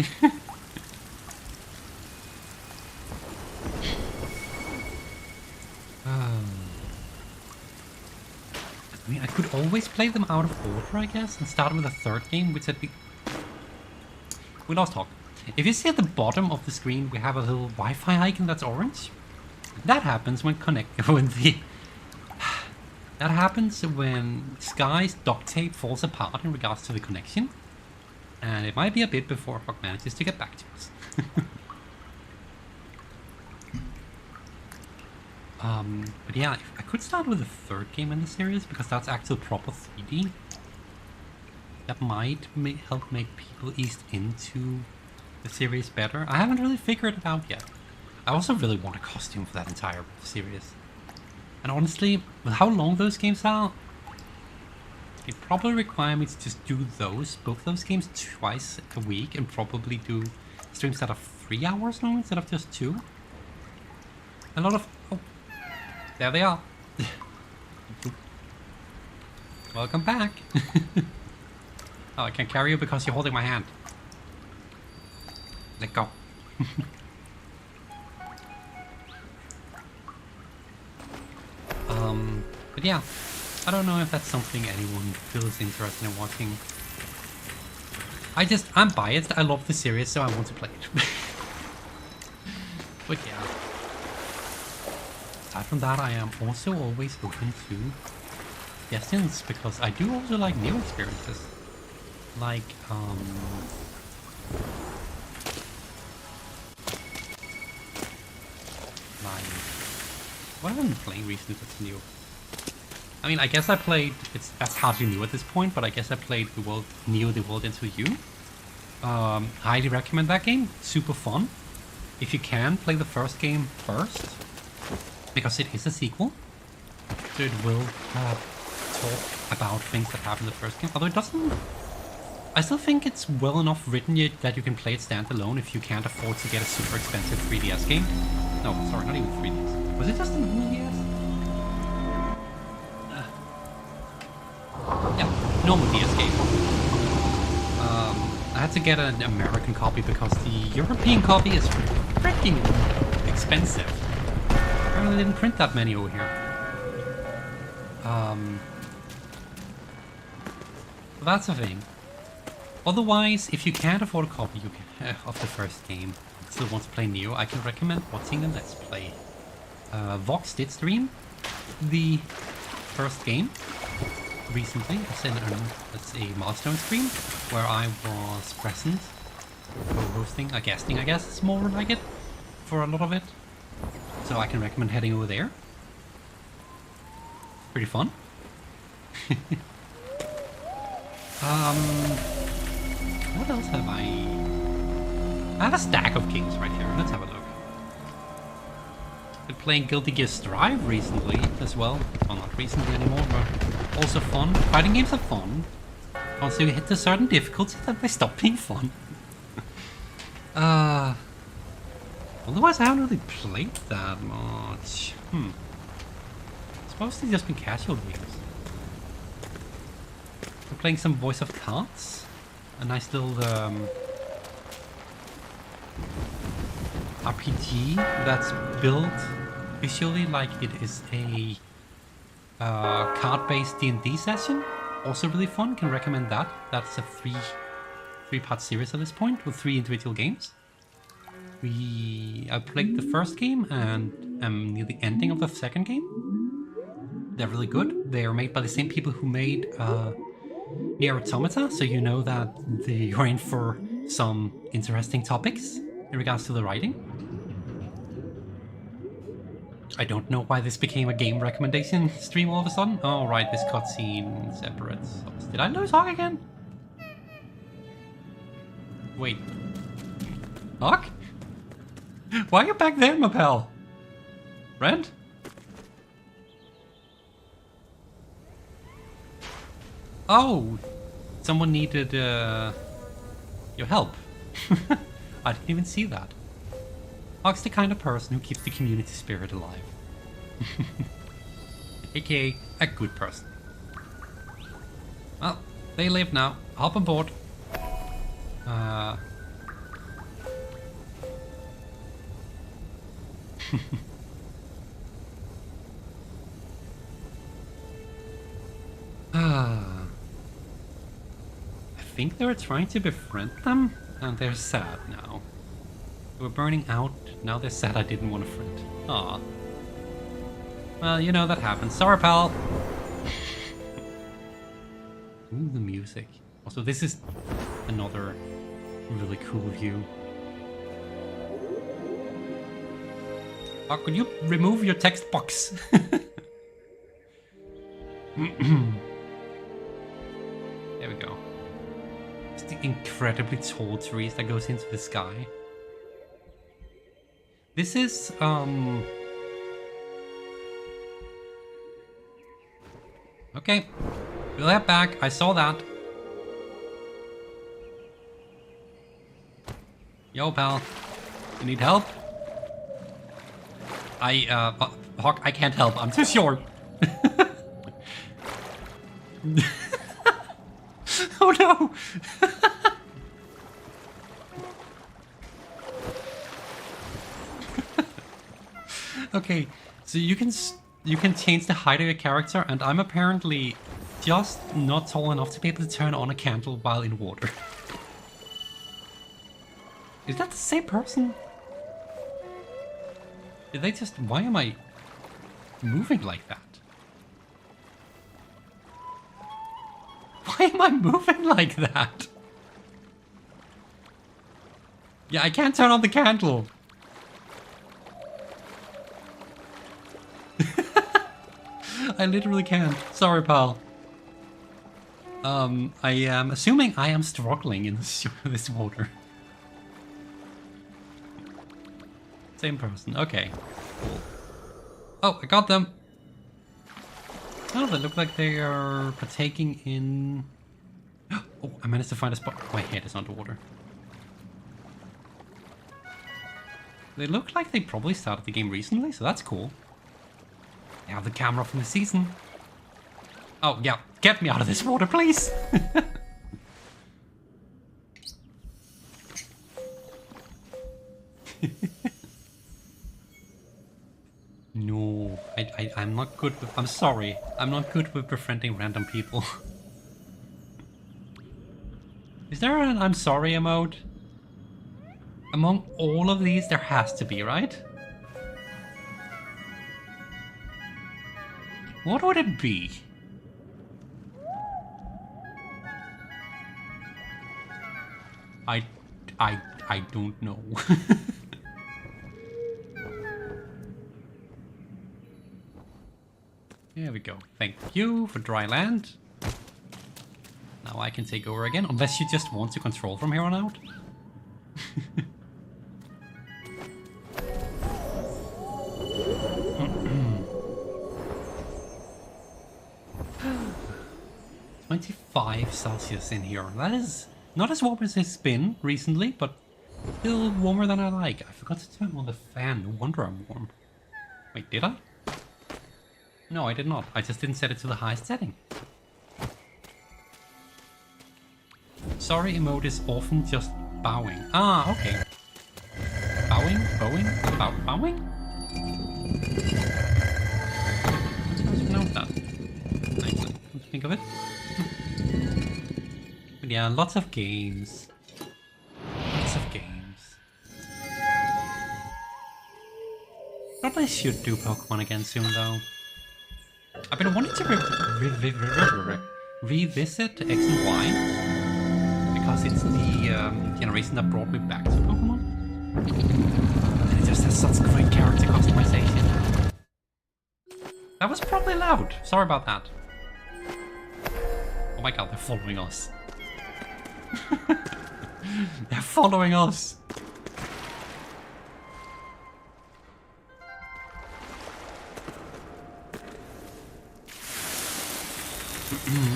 I mean, I could always play them out of order, I guess, and start with a third game, which would be... We lost Hawk. If you see at the bottom of the screen, we have a little Wi-Fi icon that's orange. That happens when when the that happens when Sky's duct tape falls apart in regards to the connection, and it might be a bit before Hog manages to get back to us. But yeah, I could start with the third game in the series because that's actual proper 3D. That might help make people ease into the series better. I haven't really figured it out yet. I also really want a costume for that entire series. And honestly, with how long those games are, it probably require me to just do both those games twice a week and probably do streams that are 3 hours long instead of just 2. A lot of... Oh, there they are. Welcome back. Oh, I can carry you because you're holding my hand. Let go. But yeah, I don't know if that's something anyone feels interested in watching. I'm biased. I love the series, so I want to play it. But yeah. Aside from that, I am also always open to suggestions because I do also like new experiences. Like, what have I been playing recently that's new? I mean, I guess I played, that's hardly new at this point, but I guess I played The World Ends With You. Highly recommend that game, super fun. If you can, play the first game first, because it is a sequel. So it will talk about things that happened in the first game, although it doesn't... I still think it's well enough written that you can play it standalone if you can't afford to get a super expensive 3DS game. No, sorry, not even 3DS. Was it just a normal DS? Yeah, normal DS game. I had to get an American copy because the European copy is freaking expensive. Apparently they didn't print that many over here. That's the thing. Otherwise, if you can't afford a copy of the first game, and still want to play Neo, I can recommend watching a Let's Play. Vox did stream the first game recently. It's a milestone stream where I was present, co-hosting, guesting, I guess it's more like it, for a lot of it. So I can recommend heading over there. Pretty fun. What else have I have a stack of games right here. Let's have a look. Been playing Guilty Gear Strive recently as well. Well, not recently anymore, but also fun. Fighting games are fun. Once you hit a certain difficulty, then they stop being fun. Otherwise, I haven't really played that much. It's mostly just been casual games. I'm playing some Voice of Cards. A nice little RPG that's built visually like it is a card-based D&D session. Also really fun, can recommend that. That's a three-part series at this point with 3 individual games. I played the first game and I'm near the ending of the second game. They're really good. They are made by the same people who made Nier Automata, so you know that you're in for some interesting topics in regards to the writing. I don't know why this became a game recommendation stream all of a sudden. Oh right, this cutscene separates us. Did I lose Hawk again? Wait. Hawk? Why are you back there, my pal? Brent? Oh! Someone needed your help. I didn't even see that. Hawk's the kind of person who keeps the community spirit alive. AKA a good person. Well, they live now. Hop on board. I think they were trying to befriend them, and they're sad now. They were burning out, now they're sad I didn't want a friend. Aw. Well, you know that happens. Sorry, pal. Ooh, the music. Also, this is another really cool view. Oh, could you remove your text box? There we go. It's the incredibly tall trees that goes into the sky. This is, okay. We'll head back. I saw that. Yo, pal. You need help? Hawk, I can't help. I'm too short. Oh no! Okay, so you can change the height of your character, and I'm apparently just not tall enough to be able to turn on a candle while in water. Is that the same person? Did they just... Why am I moving like that? Why am I moving like that? Yeah, I can't turn on the candle. I literally can't. Sorry, pal. I am assuming I am struggling in this water. Same person. Okay. Cool. Oh, I got them. Oh, they look like they are partaking in... Oh, I managed to find a spot. My head is underwater. They look like they probably started the game recently, so that's cool. They have the camera from the season. Oh, yeah. Get me out of this water, please. No, I'm not good with... I'm sorry. I'm not good with befriending random people. Is there an I'm sorry emote? Among all of these, there has to be, right? What would it be? I don't know. There we go. Thank you for dry land. Now I can take over again, unless you just want to control from here on out. 25 Celsius in here. That is not as warm as it's been recently, but still warmer than I like. I forgot to turn on the fan. No wonder I'm warm. Wait, did I? No, I did not. I just didn't set it to the highest setting. Sorry emote is often just bowing. Ah, okay. Bowing? Bowing? Bowing? How do you pronounce that? Excellent. What do you think of it? But yeah, lots of games. Lots of games. Probably should do Pokemon again soon though. I've been wanting to revisit X and Y because it's the generation that brought me back to Pokemon. And it just has such great character customization. That was probably loud. Sorry about that. Oh my god, they're following us. They're following us.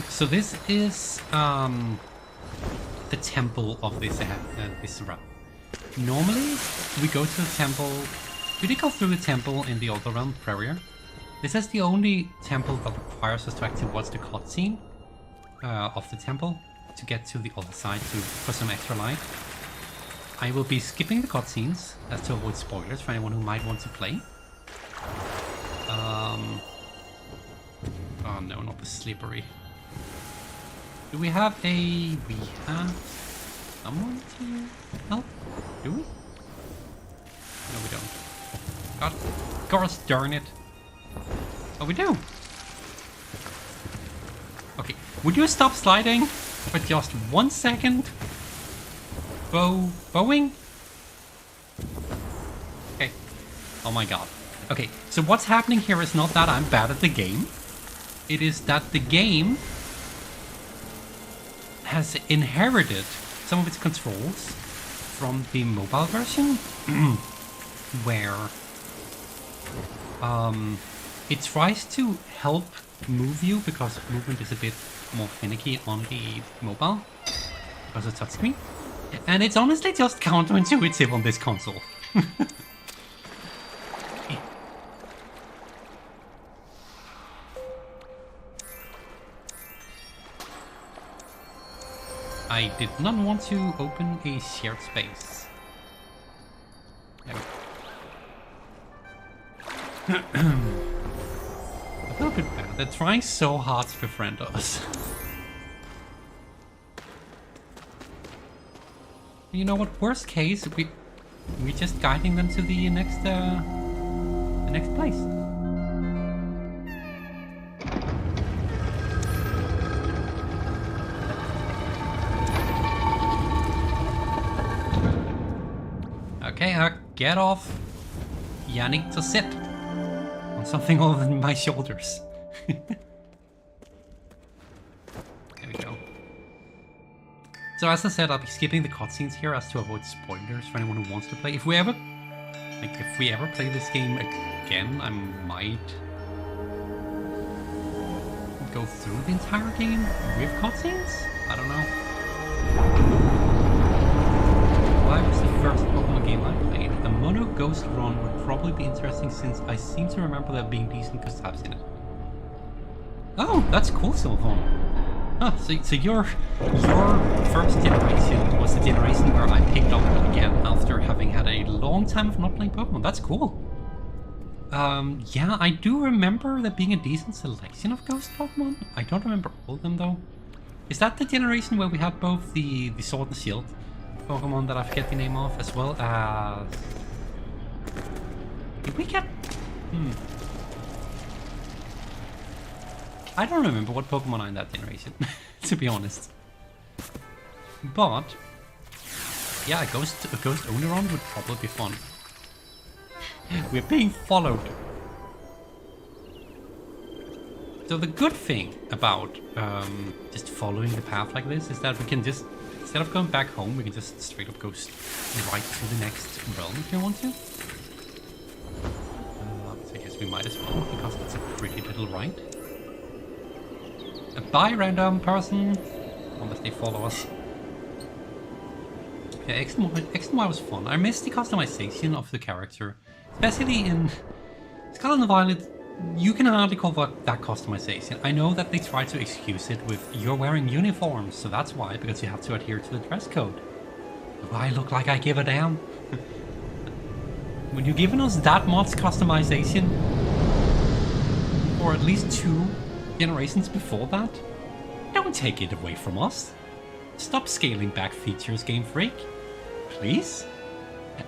So this is the temple of this realm. Normally, we go to the temple. We did go through the temple in the Other Realm, Prairier. This is the only temple that requires us to actually watch the cutscene of the temple to get to the other side for some extra light. I will be skipping the cutscenes as to avoid spoilers for anyone who might want to play. Oh no, not the slippery. Do we have a... We have someone to help? Do we? No, we don't. God, gosh darn it. Oh, we do. Okay, would you stop sliding for just 1 second? Bowing? Okay. Oh my god. Okay, so what's happening here is not that I'm bad at the game. It is that the game has inherited some of its controls from the mobile version, where it tries to help move you because movement is a bit more finicky on the mobile because it's touchscreen, and it's honestly just counterintuitive on this console. I did not want to open a shared space. There we go. A little bit bad. They're trying so hard to befriend us. You know what? Worst case, we're just guiding them to the next place. Okay, get off. Yeah, I need to sit on something other than my shoulders. There we go. So as I said, I'll be skipping the cutscenes here as to avoid spoilers for anyone who wants to play. If we ever play this game again, I might go through the entire game with cutscenes? I don't know. Why was the first Pokemon game I played? The Mono Ghost Run would probably be interesting since I seem to remember there being decent Gustabs in it. Oh, that's cool, Sylvan. Ah, so your first generation was the generation where I picked up again after having had a long time of not playing Pokemon. That's cool. Yeah, I do remember there being a decent selection of Ghost Pokemon. I don't remember all of them though. Is that the generation where we had both the Sword and Shield Pokemon that I forget the name of, as well as... Did we get... I don't remember what Pokemon are in that generation, to be honest. But... yeah, a ghost only run would probably be fun. We're being followed. So the good thing about just following the path like this is that we can just... instead of going back home, we can just straight up go right to the next realm if we want to. So I guess we might as well, because it's a pretty little ride. Bye, random person! Unless they follow us. Yeah, X and Y was fun. I missed the customization of the character. Especially in Scarlet and Violet, you can hardly call that customization. I know that they try to excuse it with you're wearing uniforms, so that's why, because you have to adhere to the dress code. Do I look like I give a damn? When you've given us that much customization, or at least 2 generations before that, don't take it away from us. Stop scaling back features, Game Freak. Please?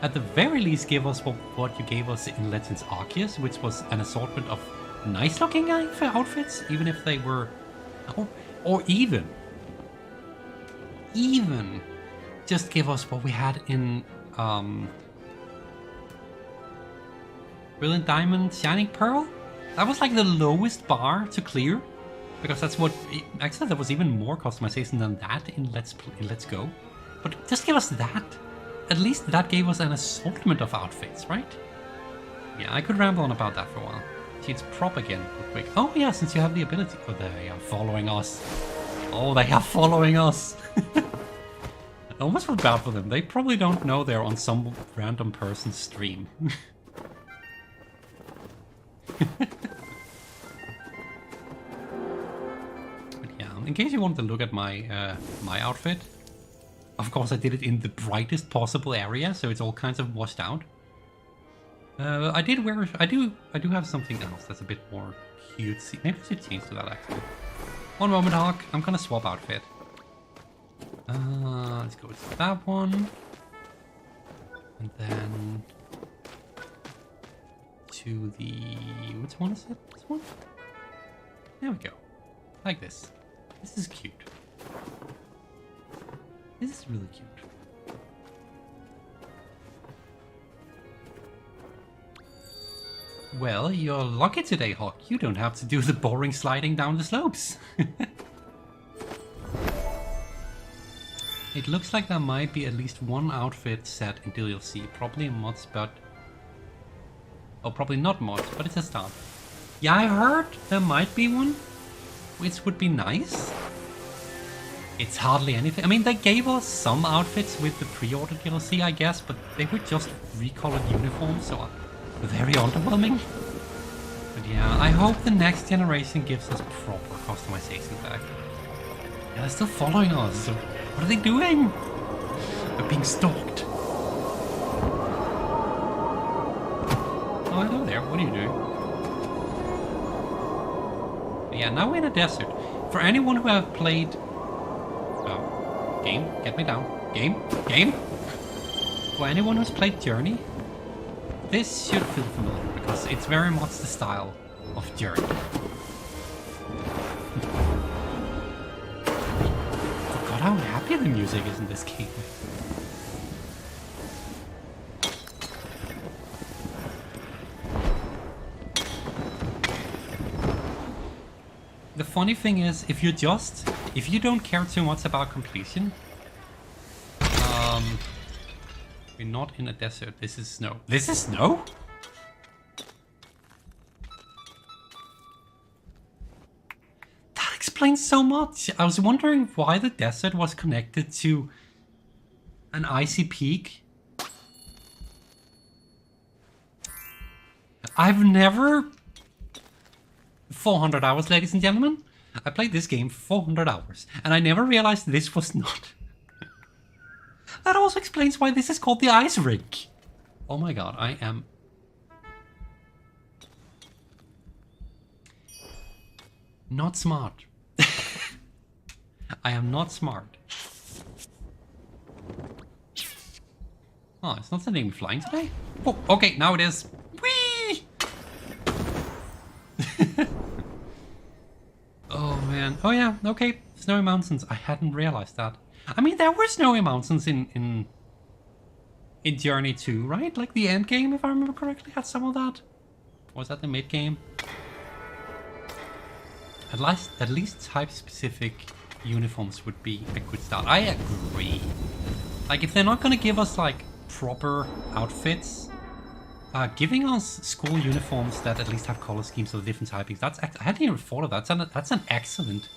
At the very least, give us what you gave us in Legends Arceus, which was an assortment of nice-looking outfits, even if they were... Or even just give us what we had in Brilliant Diamond, Shining Pearl. That was like the lowest bar to clear, because that's what... Actually, there was even more customization than that in Let's Go. But just give us that. At least that gave us an assortment of outfits, right? Yeah, I could ramble on about that for a while. See, it's prop again real quick. Oh yeah, since you have the ability... Oh, they are following us. Oh, they are following us. I almost feel bad for them. They probably don't know they're on some random person's stream. But yeah, in case you wanted to look at my my outfit, of course I did it in the brightest possible area, so it's all kinds of washed out. I do have something else that's a bit more cutesy. Maybe I should change to that actually. One moment, Hawk. I'm gonna swap outfit. Let's go with that one, and then to the... which one is it? This one? There we go. Like this. This is cute. This is really cute. Well, you're lucky today, Hawk. You don't have to do the boring sliding down the slopes. It looks like there might be at least one outfit set in DLC. Probably mods, but... oh, probably not mods, but it's a start. Yeah, I heard there might be one, which would be nice. It's hardly anything. I mean, they gave us some outfits with the pre-order DLC, I guess, but they were just recolored uniforms, so very underwhelming. But yeah, I hope the next generation gives us proper customization back. Yeah, they're still following us. So what are they doing? We're being stalked. Oh, hello there. What are you doing? But yeah, now we're in a desert. For anyone who have played... game, get me down. Game. For anyone who's played Journey, this should feel familiar because it's very much the style of Journey. Forgot how happy the music is in this game. The funny thing is, if you don't care too much about completion, we're not in a desert. This is snow. This is snow? That explains so much. I was wondering why the desert was connected to an icy peak. I've never... 400 hours, ladies and gentlemen. I played this game for 400 hours, and I never realized this was not... That also explains why this is called the ice rink. Oh my god, I am... not smart. I am not smart. Oh, it's not sending me flying today? Oh, okay, now it is. Whee! Oh man. Oh yeah, okay. Snowy mountains. I hadn't realized that. I mean, there were snowy mountains in Journey 2, right? Like the end game, if I remember correctly, had some of that. Or was that the mid game? At least type-specific uniforms would be a good start. I agree. Like, if they're not gonna give us like proper outfits, giving us school uniforms that at least have color schemes of different typings, I hadn't even thought of that. That's an excellent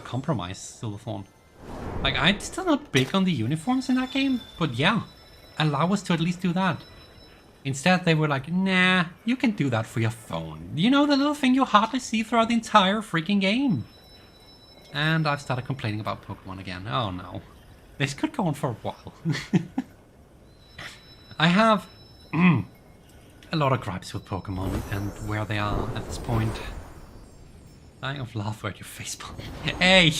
compromise, Silverthorn. Like, I'm still not big on the uniforms in that game, but yeah, allow us to at least do that. Instead, they were like, nah, you can do that for your phone. You know, the little thing you hardly see throughout the entire freaking game. And I've started complaining about Pokemon again. Oh no. This could go on for a while. I have a lot of gripes with Pokemon and where they are at this point. Dying of laughter at your facepalm. Hey!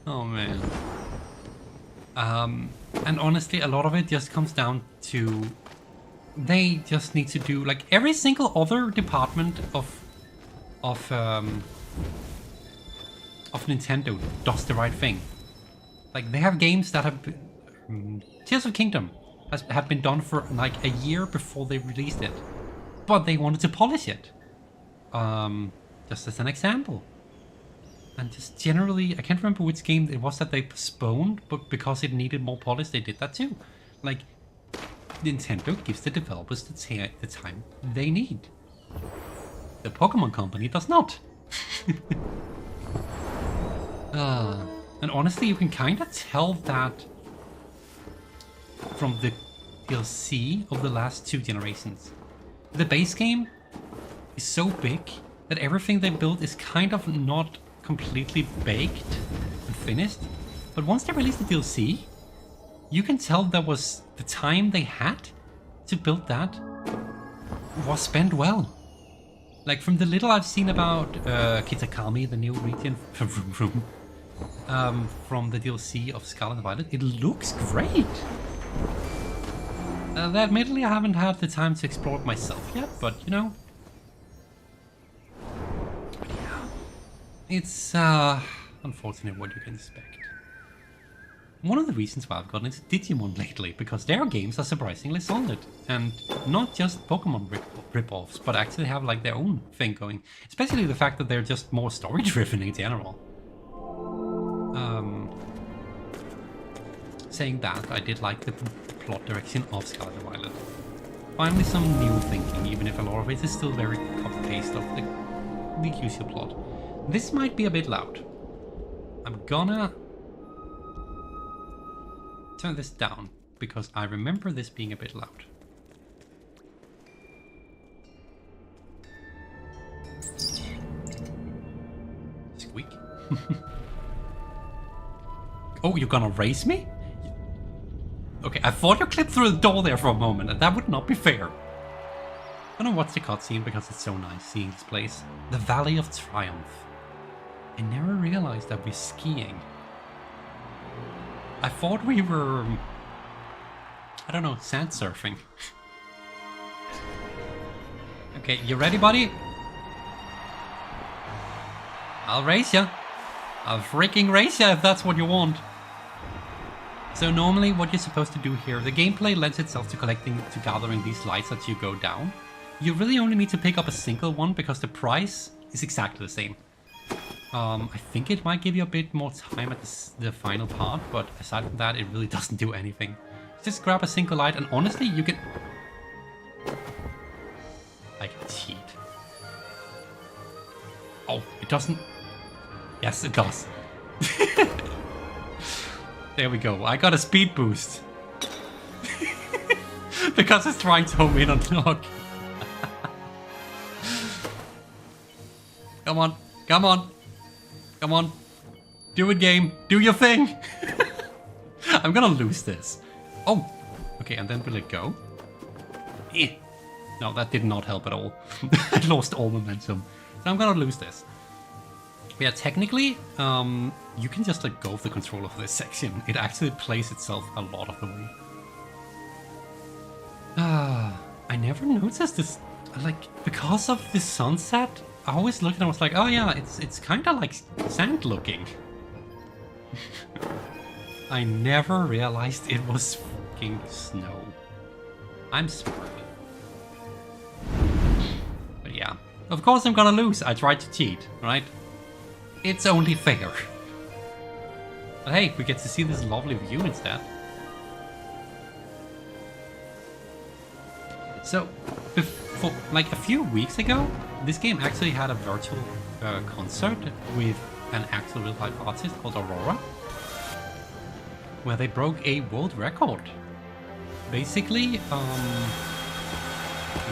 Oh man. And honestly, a lot of it just comes down to they just need to do like every single other department of Nintendo does the right thing. Like, they have games that have been, Tears of Kingdom have been done for like a year before they released it, but they wanted to polish it. Just as an example. And just generally, I can't remember which game it was that they postponed, but because it needed more polish, they did that too. Like, Nintendo gives the developers the time they need. The Pokemon Company does not. And honestly, you can kind of tell that from the DLC of the last two generations. The base game is so big that everything they built is kind of not completely baked and finished. But once they released the DLC, you can tell that was the time they had to build that was spent well. Like, from the little I've seen about Kitakami, the new region from the DLC of Scarlet and Violet, it looks great. Admittedly, I haven't had the time to explore it myself yet, but you know. It's unfortunate what you can expect. One of the reasons why I've gotten into Digimon lately, because their games are surprisingly solid. And not just Pokemon rip-offs, but actually have like their own thing going. Especially the fact that they're just more story-driven in general. Saying that, I did like the plot direction of Scarlet Violet. Finally some new thinking, even if a lot of it is still very copy-paste of the usual plot. This might be a bit loud. I'm gonna turn this down, because I remember this being a bit loud. Squeak. Oh, you're gonna race me? Okay, I thought you clipped through the door there for a moment, and that would not be fair. I'm gonna watch the cutscene because it's so nice seeing this place. The Valley of Triumph. I never realized that we're skiing. I thought we were, I don't know, sand surfing. Okay, you ready, buddy? I'll race ya. I'll freaking race ya if that's what you want. So normally what you're supposed to do here, the gameplay lends itself to gathering these lights as you go down. You really only need to pick up a single one because the price is exactly the same. I think it might give you a bit more time at the final part, but aside from that, it really doesn't do anything. Just grab a single light, and honestly, you can... I can cheat. Oh, it doesn't... Yes, it does. There we go. I got a speed boost. Because it's trying to home in on Log. Come on. Come on. Come on. Do it, game. Do your thing. I'm gonna lose this. Oh. Okay, and then will it go? Eh. No, that did not help at all. I lost all momentum. So I'm gonna lose this. Yeah, technically, you can just let go of the control of this section. It actually plays itself a lot of the way. I never noticed this. Like, because of the sunset, I always looked and I was like, oh yeah, it's kind of like sand looking. I never realized it was fucking snow. I'm smart. But yeah, of course I'm gonna lose. I tried to cheat, right? It's only fair. But hey, we get to see this lovely view instead. So, before, like a few weeks ago, this game actually had a virtual concert with an actual real-life artist called Aurora, where they broke a world record. Basically, they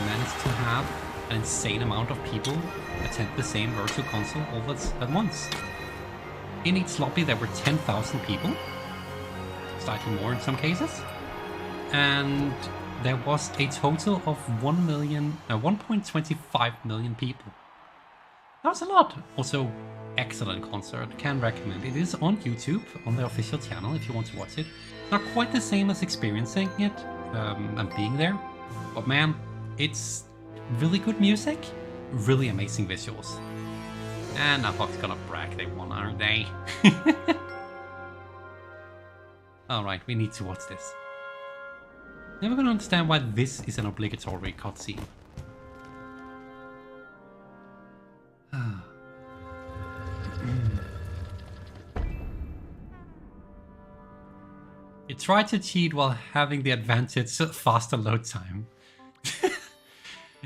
managed to have an insane amount of people attend the same virtual console all at once. In each lobby there were 10,000 people, slightly more in some cases, and there was a total of 1.25 million people. That was a lot. Also, excellent concert. Can recommend. It is on YouTube, on the official channel if you want to watch it. Not quite the same as experiencing it and being there, but man, it's really good music, really amazing visuals. And now Fox gonna brag they won, aren't they? Alright, we need to watch this. Never gonna understand why this is an obligatory cutscene. You try to cheat while having the advantage faster load time.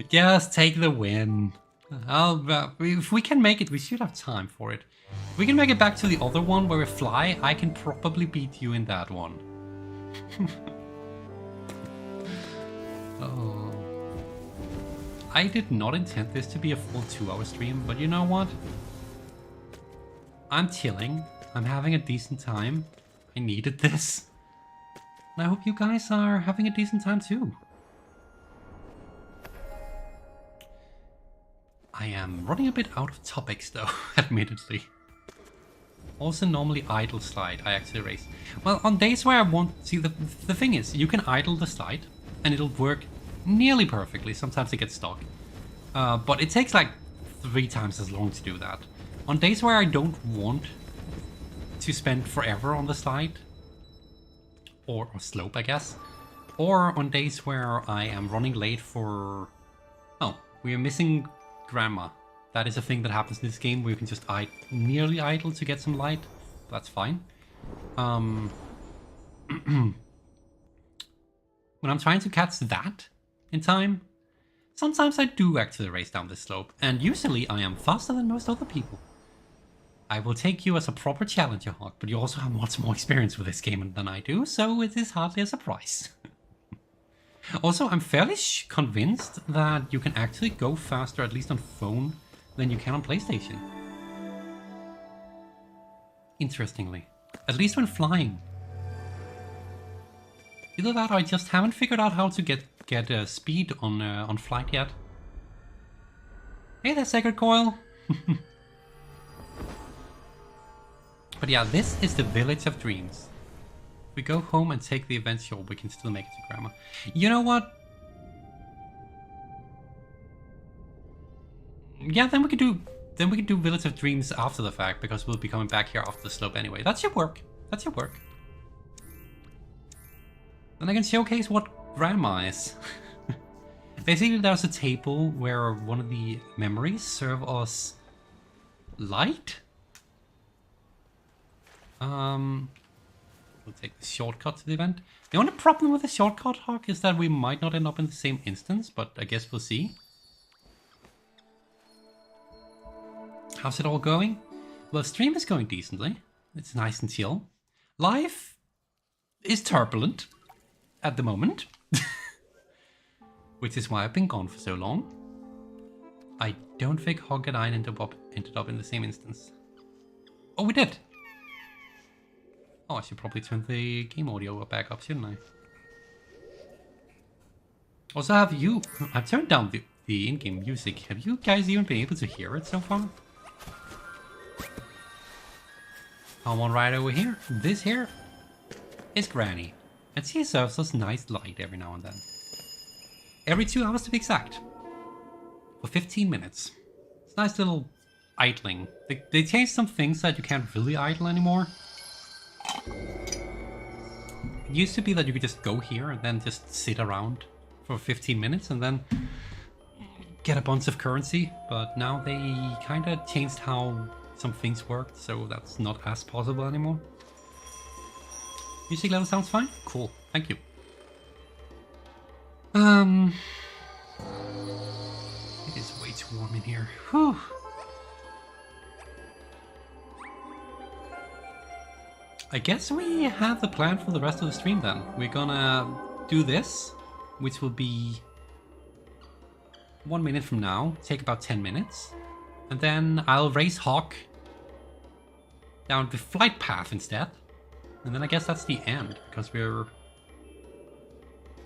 Just take the win. If we can make it, we should have time for it. If we can make it back to the other one where we fly, I can probably beat you in that one. Oh. I did not intend this to be a full 2-hour stream, but you know what? I'm chilling. I'm having a decent time. I needed this. And I hope you guys are having a decent time too. I am running a bit out of topics though, admittedly. Also normally idle slide, I actually race. Well, on days where I want... See, the thing is, you can idle the slide, and it'll work nearly perfectly. Sometimes it gets stuck. But it takes like 3 times as long to do that. On days where I don't want to spend forever on the slide, or slope, I guess, or on days where I am running late for... Oh, we are missing Grandma. That is a thing that happens in this game where you can just nearly idle to get some light. That's fine. When I'm trying to catch that in time, sometimes I do actually race down this slope, and usually I am faster than most other people. I will take you as a proper challenger, Hawk, but you also have much more experience with this game than I do, so it is hardly a surprise. Also, I'm fairly convinced that you can actually go faster, at least on phone, than you can on PlayStation. Interestingly. At least when flying. Either that or I just haven't figured out how to get speed on flight yet. Hey there, Sacred Coil! But yeah, this is the Village of Dreams. If we go home and take the event, sure, we can still make it to Grandma. You know what? Yeah, then we can do Village of Dreams after the fact, because we'll be coming back here after the slope anyway. That should work. That should work. Then I can showcase what Grandma is. Basically, there's a table where one of the memories serve us light. We'll take the shortcut to the event. The only problem with the shortcut, Hawk, is that we might not end up in the same instance, but I guess we'll see. How's it all going? Well, stream is going decently. It's nice and chill. Life is turbulent at the moment. Which is why I've been gone for so long. I don't think Hog and I ended up in the same instance. Oh, we did! Oh, I should probably turn the game audio back up, shouldn't I? Also, I've turned down the in-game music. Have you guys even been able to hear it so far? Come on right over here. This here is Granny. And she serves us nice light every now and then. Every 2 hours to be exact. For 15 minutes. It's a nice little idling. They changed some things that you can't really idle anymore. It used to be that you could just go here and then just sit around for 15 minutes and then get a bunch of currency, but now they kind of changed how some things worked, so that's not as possible anymore. Music level sounds fine? Cool, thank you. It is way too warm in here. Whew. I guess we have the plan for the rest of the stream then. We're gonna do this, which will be 1 minute from now, take about 10 minutes. And then I'll race Hawk down the flight path instead. And then I guess that's the end, because I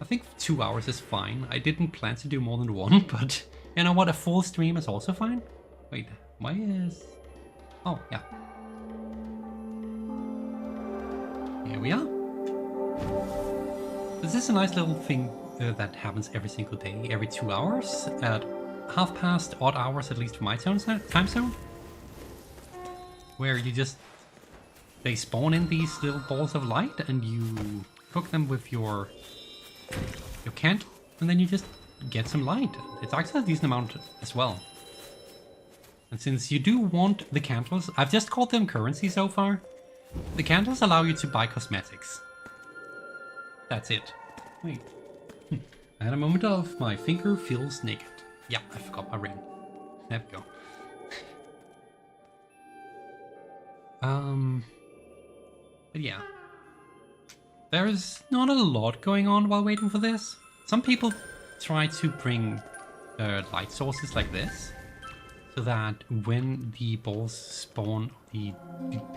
think 2 hours is fine. I didn't plan to do more than one, but you know what, a full stream is also fine. Wait, why is... Oh, yeah. Here we are. This is a nice little thing that happens every single day, every 2 hours, at half past odd hours, at least for my time zone. Where you just... They spawn in these little balls of light and you cook them with your candle, and then you just get some light. It's actually a decent amount as well. And since you do want the candles, I've just called them currency so far. The candles allow you to buy cosmetics. That's it. Wait. I had a moment of my finger feels naked. Yeah, I forgot my ring. There we go. But yeah. There's not a lot going on while waiting for this. Some people try to bring light sources like this, so that when the balls spawn,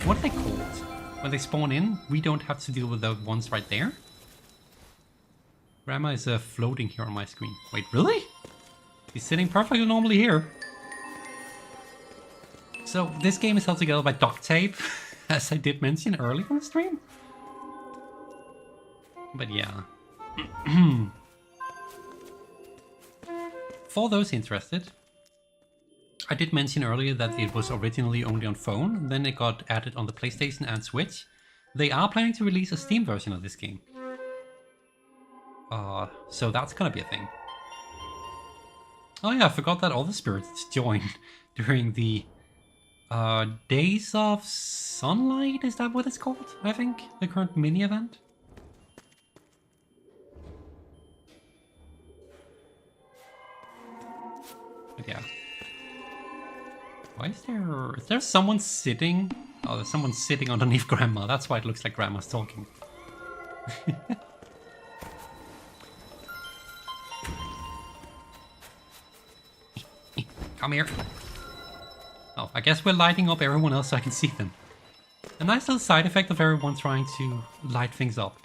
what are they called? When they spawn in, we don't have to deal with the ones right there. Grandma is floating here on my screen. Wait, really? He's sitting perfectly normally here. So this game is held together by duct tape, as I did mention earlier in the stream. But yeah. for those interested, I did mention earlier that it was originally only on phone, then it got added on the PlayStation and Switch. They are planning to release a Steam version of this game. So that's gonna be a thing. Oh yeah, I forgot that all the spirits joined during the Days of Sunlight, is that what it's called? I think, the current mini event. But yeah. Why is there someone sitting? Oh, there's someone sitting underneath Grandma. That's why it looks like Grandma's talking. Come here. Oh, I guess we're lighting up everyone else so I can see them. A nice little side effect of everyone trying to light things up.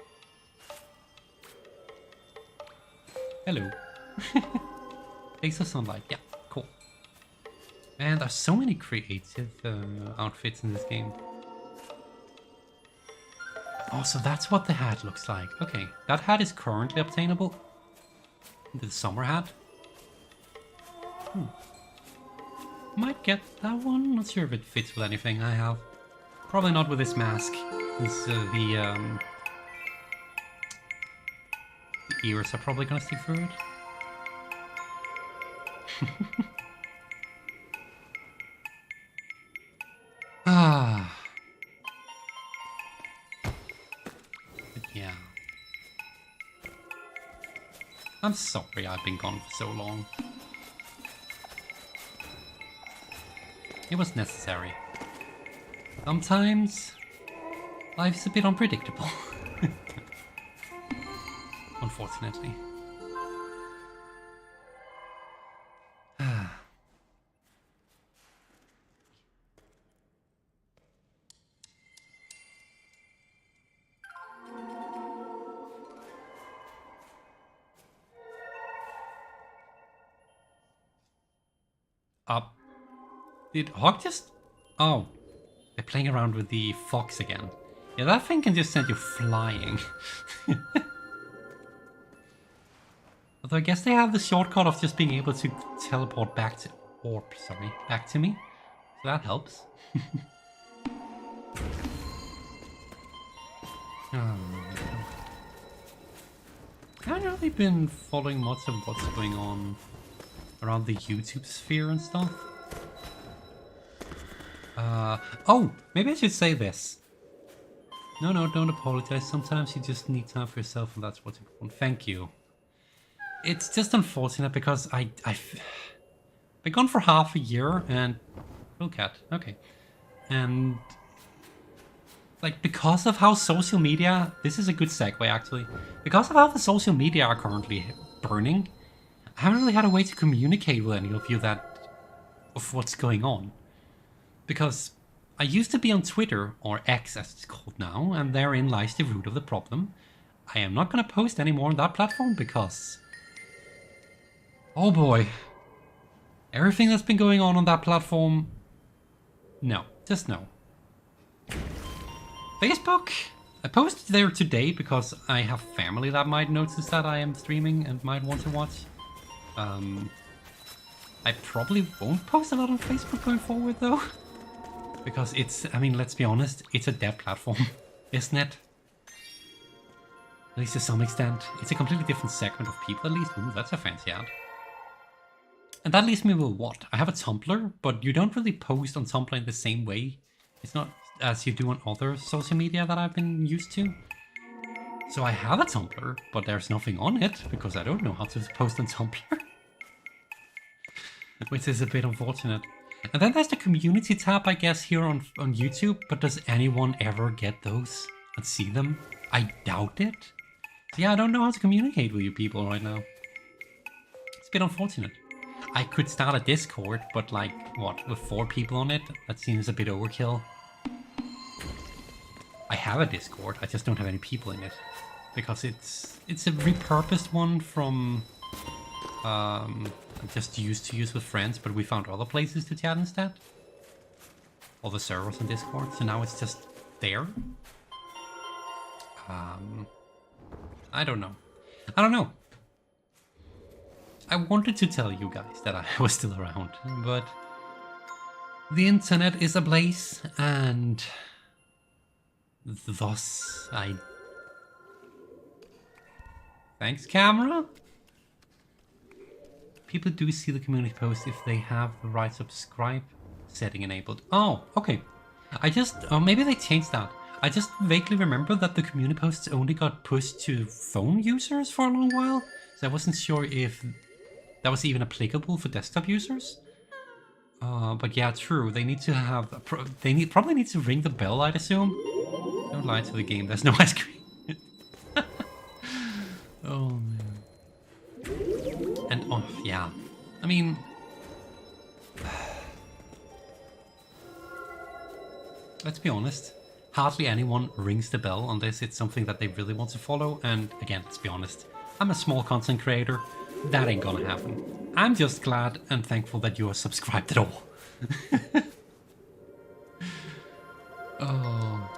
Hello. Days of Sunlight, yeah, cool. Man, there's so many creative outfits in this game. Oh, so that's what the hat looks like. Okay, that hat is currently obtainable. The summer hat. Might get that one. Not sure if it fits with anything I have. Probably not with this mask. Since the ears are probably gonna stick through it. Ah. But yeah. I'm sorry I've been gone for so long. It was necessary. Sometimes life's a bit unpredictable. Unfortunately. Did Hawk just... Oh. They're playing around with the fox again. Yeah, that thing can just send you flying. Although I guess they have the shortcut of just being able to teleport back to... back to me. So that helps. Oh, I haven't really been following much of what's going on around the YouTube sphere and stuff. Oh, maybe I should say this. No, don't apologize. Sometimes you just need time for yourself, and that's what's important. Thank you. It's just unfortunate because I've been gone for half a year, and... Oh, cat. Okay. And... like, because of how social media... This is a good segue, actually. Because of how the social media are currently burning, I haven't really had a way to communicate with any of you of what's going on. Because I used to be on Twitter, or X as it's called now, and therein lies the root of the problem. I am not going to post anymore on that platform because... oh boy. Everything that's been going on that platform... no, just no. Facebook? I posted there today because I have family that might notice that I am streaming and might want to watch. I probably won't post a lot on Facebook going forward though. Because it's, I mean, let's be honest, it's a dead platform, isn't it? At least to some extent. It's a completely different segment of people, at least. Ooh, that's a fancy ad. And that leaves me with what? I have a Tumblr, but you don't really post on Tumblr in the same way. It's not as you do on other social media that I've been used to. So I have a Tumblr, but there's nothing on it, because I don't know how to post on Tumblr. Which is a bit unfortunate. And then there's the community tab, I guess, here on YouTube, but does anyone ever get those and see them? I doubt it. So yeah, I don't know how to communicate with you people right now. It's a bit unfortunate. I could start a Discord, but like, what, with 4 people on it? That seems a bit overkill. I have a Discord, I just don't have any people in it. Because it's a repurposed one from... just used to use with friends, but we found other places to chat instead. All the servers on Discord, so now it's just there. I don't know. I wanted to tell you guys that I was still around, but the internet is ablaze, and thus I... Thanks, camera? People do see the community post if they have the right subscribe setting enabled. Oh, okay. I just... Oh, maybe they changed that. I just vaguely remember that the community posts only got pushed to phone users for a long while, so I wasn't sure if that was even applicable for desktop users. But yeah, true. They need to have... probably need to ring the bell, I'd assume. Don't lie to the game. There's no ice cream. Oh, man. And, oh, yeah. I mean... Let's be honest. Hardly anyone rings the bell unless it's something that they really want to follow. And again, let's be honest. I'm a small content creator. That ain't gonna happen. I'm just glad and thankful that you are subscribed at all. Oh.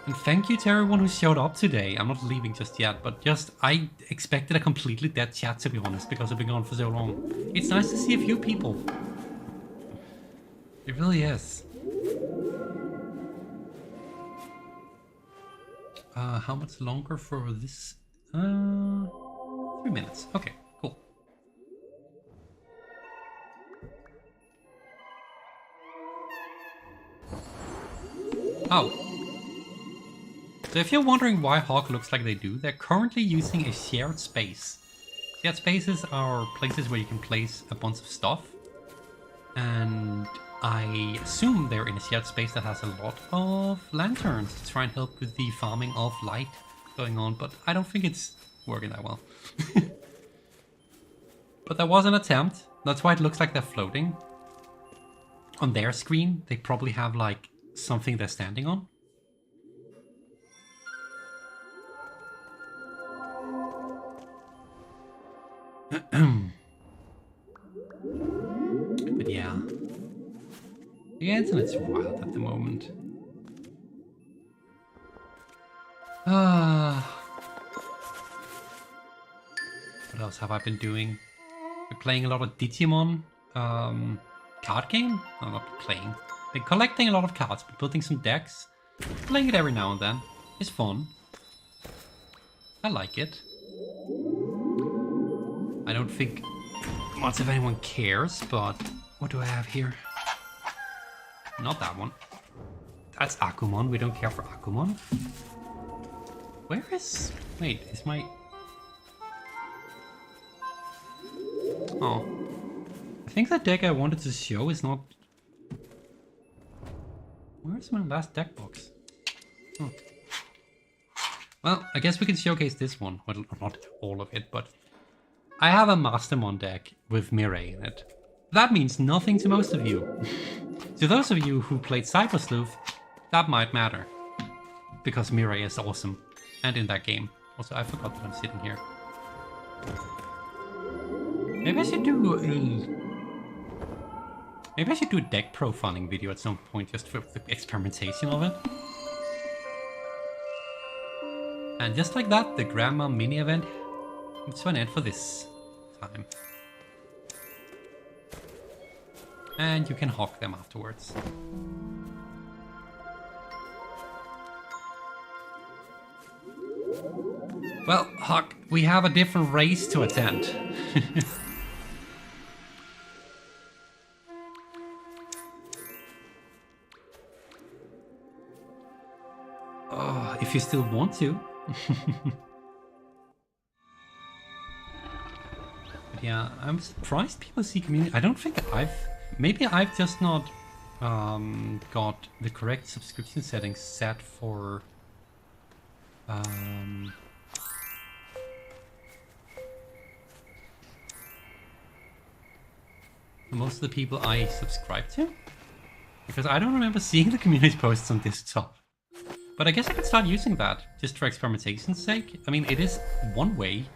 And thank you to everyone who showed up today. I'm not leaving just yet, but just I expected a completely dead chat, to be honest, because I've been gone for so long. It's nice to see a few people. It really is. How much longer for this? 3 minutes. Okay, cool. Oh. So if you're wondering why Hog looks like they do, they're currently using a shared space. Shared spaces are places where you can place a bunch of stuff. And I assume they're in a shared space that has a lot of lanterns to try and help with the farming of light going on, but I don't think it's working that well. But there was an attempt. That's why it looks like they're floating. On their screen, they probably have like something they're standing on. But yeah. The internet's wild at the moment. What else have I been doing? Been playing a lot of Digimon card game? I'm not playing. Been collecting a lot of cards, been building some decks. Playing it every now and then. It's fun. I like it. I don't think much of anyone cares, but what do I have here? Not that one. That's Akumon. We don't care for Akumon. Where is... Wait, is my... Oh. I think that deck I wanted to show is not... Where's my last deck box? Oh. Well, I guess we can showcase this one. Well, not all of it, but... I have a Mastermon deck with Mireille in it. That means nothing to most of you. To those of you who played Cyber Sleuth, that might matter. Because Mireille is awesome. And in that game. Also, I forgot that I'm sitting here. Maybe I should do a deck profiling video at some point just for the experimentation of it. And just like that, the Grandma mini event comes to an end for this time. And you can hawk them afterwards. Well, Huck, we have a different race to attend. Oh, if you still want to. But yeah, I'm surprised people see community. I don't think maybe I've just not got the correct subscription settings set for most of the people I subscribe to, because I don't remember seeing the community posts on desktop. But I guess I could start using that just for experimentation's sake. I mean, it is one way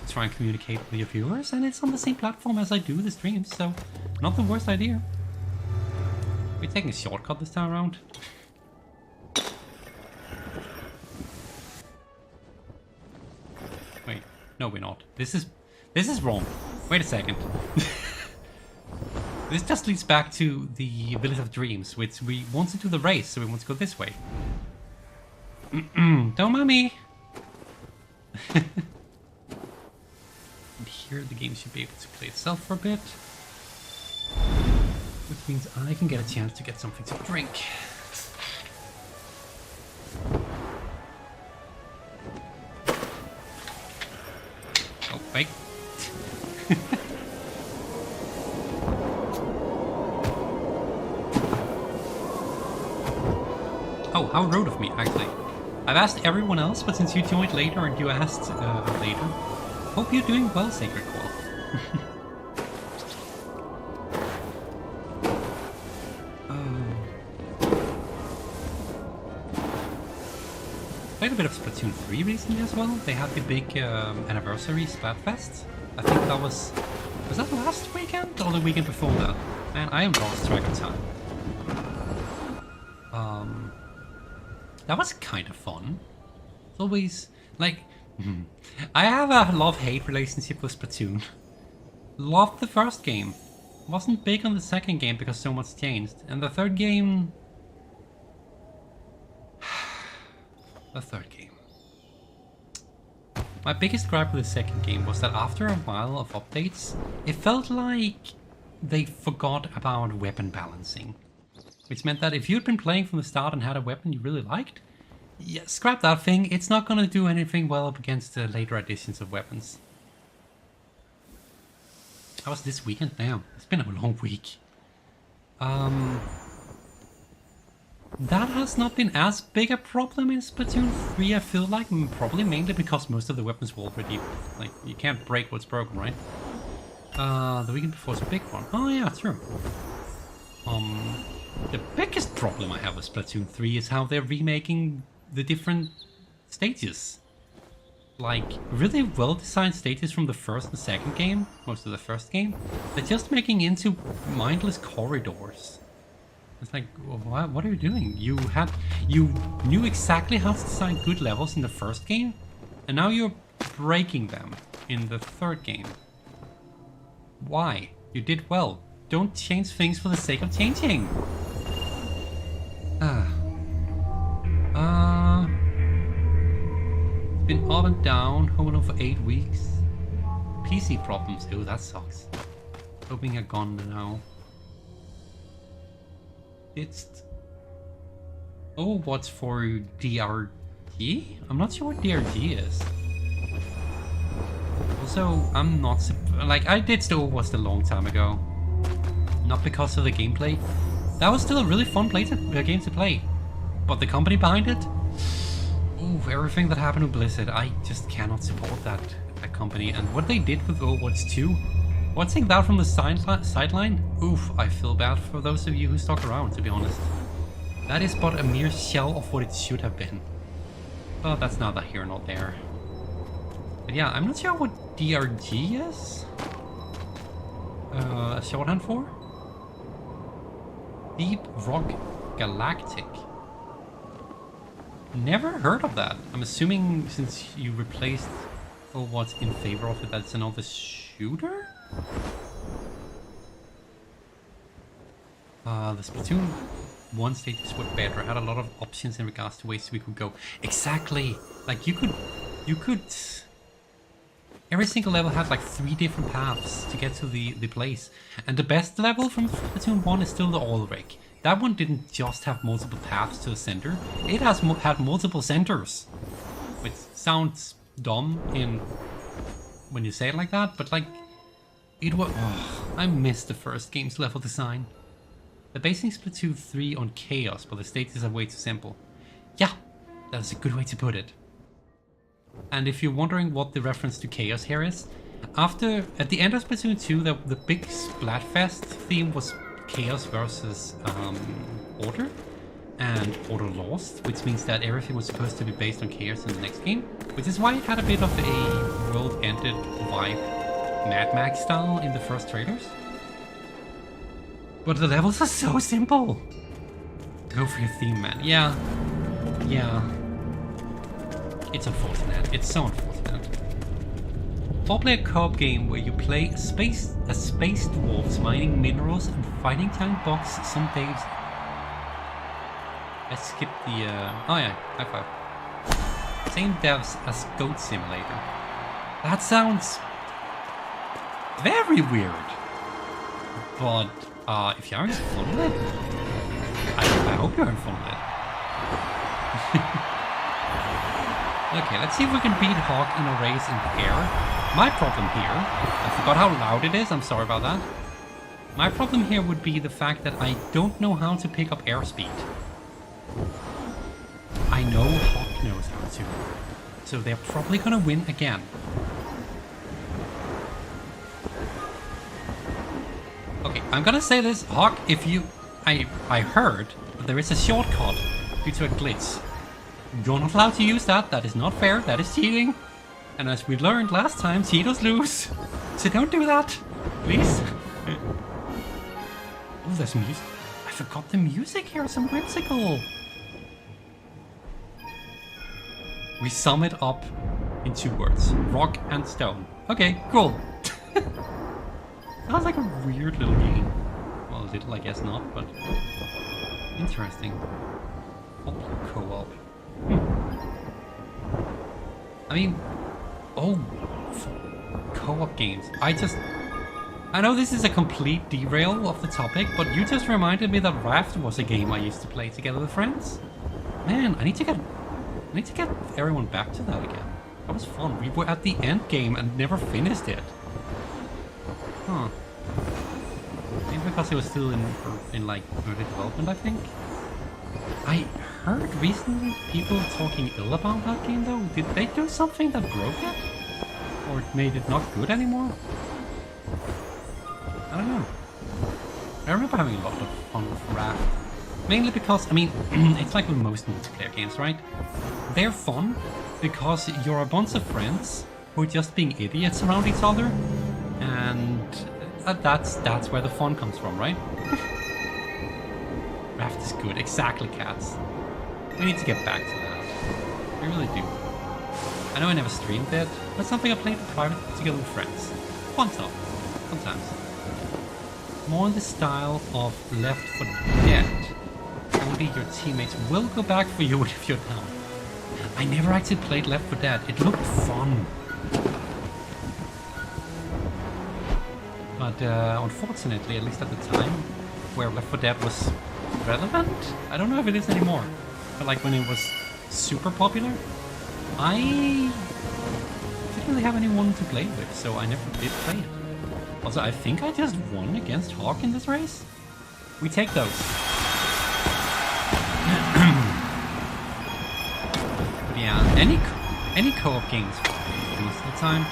to try and communicate with your viewers, and it's on the same platform as I do the streams, so not the worst idea. We're taking a shortcut this time around. Wait, no, we're not. This is wrong. Wait a second. This just leads back to the Village of Dreams, which we want to do the race, so we want to go this way. Don't mind me. And here the game should be able to play itself for a bit. Which means I can get a chance to get something to drink. Oh, wait. Oh, how rude of me, actually. I've asked everyone else, but since you joined later and you asked later, hope you're doing well, Sacred Call. Played a bit of Splatoon 3 recently as well. They had the big anniversary Splatfest. I think that was that last weekend or the weekend before that? Man, I am lost track of time. That was kind of fun. It's always, like, I have a love-hate relationship with Splatoon. Loved the first game. Wasn't big on the second game because so much changed. And the third game... the third game. My biggest gripe with the second game was that after a while of updates, it felt like they forgot about weapon balancing. Which meant that if you'd been playing from the start and had a weapon you really liked, yeah, scrap that thing, it's not gonna do anything well up against the later additions of weapons. How was this weekend? Damn, it's been a long week. That has not been as big a problem in Splatoon 3, I feel like, probably mainly because most of the weapons were already, like, you can't break what's broken, right? The weekend before was a big one. Oh yeah, true. The biggest problem I have with Splatoon 3 is how they're remaking the different stages. Like, really well-designed stages from the first and second game, most of the first game, they're just making into mindless corridors. It's like, what are you doing? You knew exactly how to design good levels in the first game, and now you're breaking them in the third game. Why? You did well. Don't change things for the sake of changing. It's been up and down, home and home for 8 weeks. PC problems. Ew, that sucks. Hoping are gone now. It's... oh, what's for DRG? I'm not sure what DRG is. Also, I'm not... like, I did Star Wars a long time ago. Not because of the gameplay. That was still a really fun game to play. But the company behind it? Ooh, everything that happened with Blizzard, I just cannot support that company. And what they did with Overwatch 2, watching that from the sideline, oof, I feel bad for those of you who stuck around, to be honest. That is but a mere shell of what it should have been. But that's neither here nor there. But yeah, I'm not sure what DRG is. A shorthand for? Deep Rock Galactic. Never heard of that. I'm assuming since you replaced Overwatch in favor of it, that's another shooter? The Splatoon 1 stages were better. Had a lot of options in regards to ways we could go. Exactly! Like you could... every single level had like 3 different paths to get to the place. And the best level from Splatoon 1 is still the oil rig. That one didn't just have multiple paths to the center. It has had multiple centers. Which sounds dumb when you say it like that, but like... it was... oh, I missed the first game's level design. They're basing Splatoon 3 on chaos, but the stages are way too simple. Yeah, that's a good way to put it. And if you're wondering what the reference to chaos here is, at the end of Splatoon 2, the big Splatfest theme was chaos versus order, and order lost, which means that everything was supposed to be based on chaos in the next game, which is why it had a bit of a world-ended vibe, Mad Max style in the first trailers. But the levels are so simple! Go for your theme, man. Yeah. It's unfortunate. It's so unfortunate. 4-player co-op game where you play a space dwarves mining minerals and fighting giant bugs some days. I skipped the oh yeah, high five. Same devs as Goat Simulator. That sounds very weird. But if you're having fun with it, I hope you're having fun with it. Okay, let's see if we can beat Hawk in a race in the air. My problem here, I forgot how loud it is, I'm sorry about that. My problem here would be the fact that I don't know how to pick up airspeed. I know Hawk knows how to, so they're probably gonna win again. Okay, I'm gonna say this, Hawk, if you... I heard that there is a shortcut due to a glitch. You're not allowed to use that, that is not fair, that is cheating. And as we learned last time, cheaters lose. So don't do that, please. Oh, there's music. I forgot the music here, some whimsical. We sum it up in 2 words, rock and stone. Okay, cool. Sounds like a weird little game. Well, little I guess not, but interesting. Co-op. I mean, co-op games. I know this is a complete derail of the topic, but you just reminded me that Raft was a game I used to play together with friends. Man, I need to get everyone back to that again. That was fun. We were at the end game and never finished it. Huh. Maybe because it was still in like early development, I think. I heard recently people talking ill about that game though. Did they do something that broke it? Or made it not good anymore? I don't know. I remember having a lot of fun with Raft. Mainly because, I mean, it's like with most multiplayer games, right? They're fun because you're a bunch of friends who are just being idiots around each other. And that's where the fun comes from, right? Raft is good, exactly, cats. We need to get back to that. We really do. I know I never streamed it, but something I played in private together with friends. Fun stuff, sometimes. More in the style of Left 4 Dead. Only your teammates will go back for you if you're down. I never actually played Left 4 Dead. It looked fun. But unfortunately, at least at the time, where Left 4 Dead was relevant? I don't know if it is anymore. But like when it was super popular, I didn't really have anyone to play with, so I never did play it. Also, I think I just won against Hawk in this race. We take those. But yeah, any co-op games most of the time.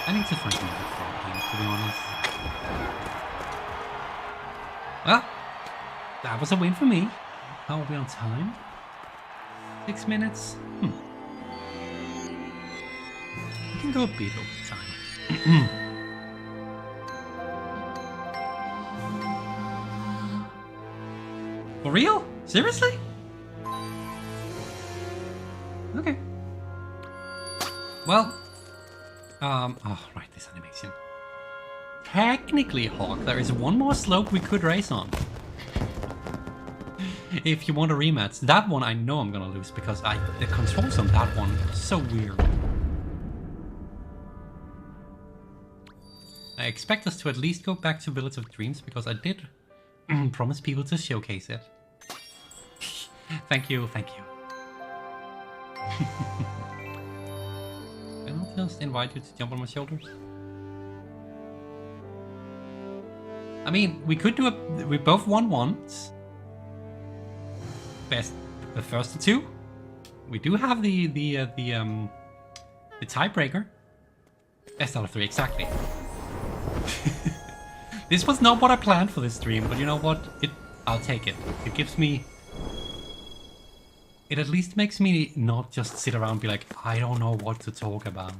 I need to find another co-op game, to be honest. Well, that was a win for me. How are we on time? 6 minutes? We can go a bit over time. For real? Seriously? Okay. Well, oh, right, this animation. Technically, Hawk, there is one more slope we could race on. If you want a rematch. That one I know I'm gonna lose because the controls on that one are so weird. I expect us to at least go back to Village of Dreams because I did promise people to showcase it. Thank you, thank you. Can I just invite you to jump on my shoulders? I mean, we could do we both won once. Best, the first two. We do have the tiebreaker. Best out of 3, exactly. This was not what I planned for this stream, but you know what? I'll take it. It gives me... It at least makes me not just sit around and be like, I don't know what to talk about.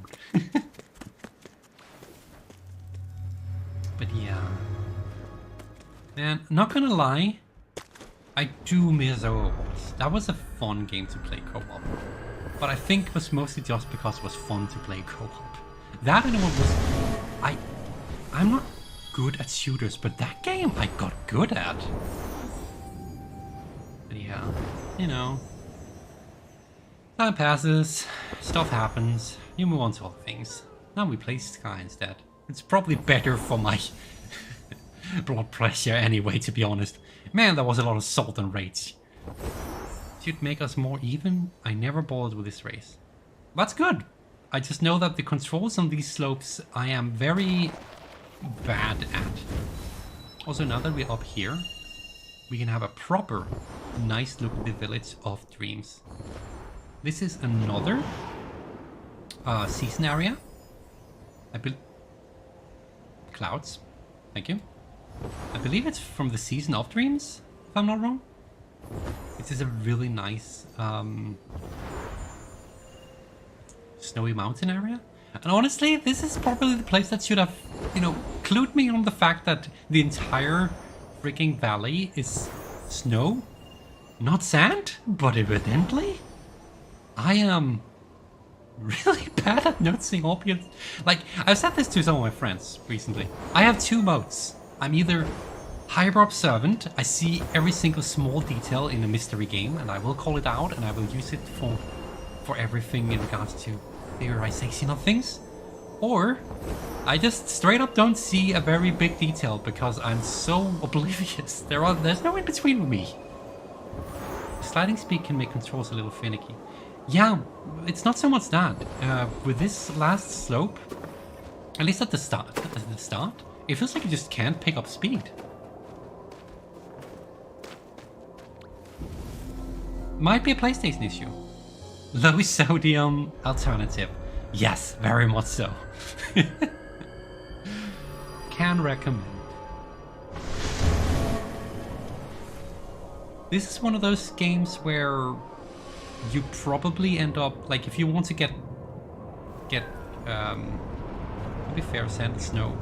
But yeah. And not gonna lie, I do miss Overwatch. That was a fun game to play co-op. But I think it was mostly just because it was fun to play co-op. That and it was... I'm not good at shooters, but that game I got good at. But yeah, you know. Time passes, stuff happens, you move on to other things. Now we play Sky instead. It's probably better for my blood pressure anyway, to be honest. Man, there was a lot of salt and rage. Should make us more even? I never bothered with this race. That's good. I just know that the controls on these slopes I am very bad at. Also, now that we're up here, we can have a proper nice look at the Village of Dreams. This is another season area. I built clouds. Thank you. I believe it's from the Season of Dreams, if I'm not wrong. This is a really nice snowy mountain area. And honestly, this is probably the place that should have, you know, clued me on the fact that the entire freaking valley is snow, not sand. But evidently, I am really bad at noticing obvious. Like, I've said this to some of my friends recently. I have two modes. I'm either hyper observant, I see every single small detail in a mystery game and I will call it out and I will use it for everything in regards to theorization of things. Or I just straight up don't see a very big detail because I'm so oblivious. There's no in between with me. Sliding speed can make controls a little finicky. Yeah, it's not so much that. With this last slope, at least at the start, it feels like you just can't pick up speed. Might be a PlayStation issue. Low sodium alternative. Yes, very much so. Can recommend. This is one of those games where you probably end up, like, if you want to get to be fair, sand and snow.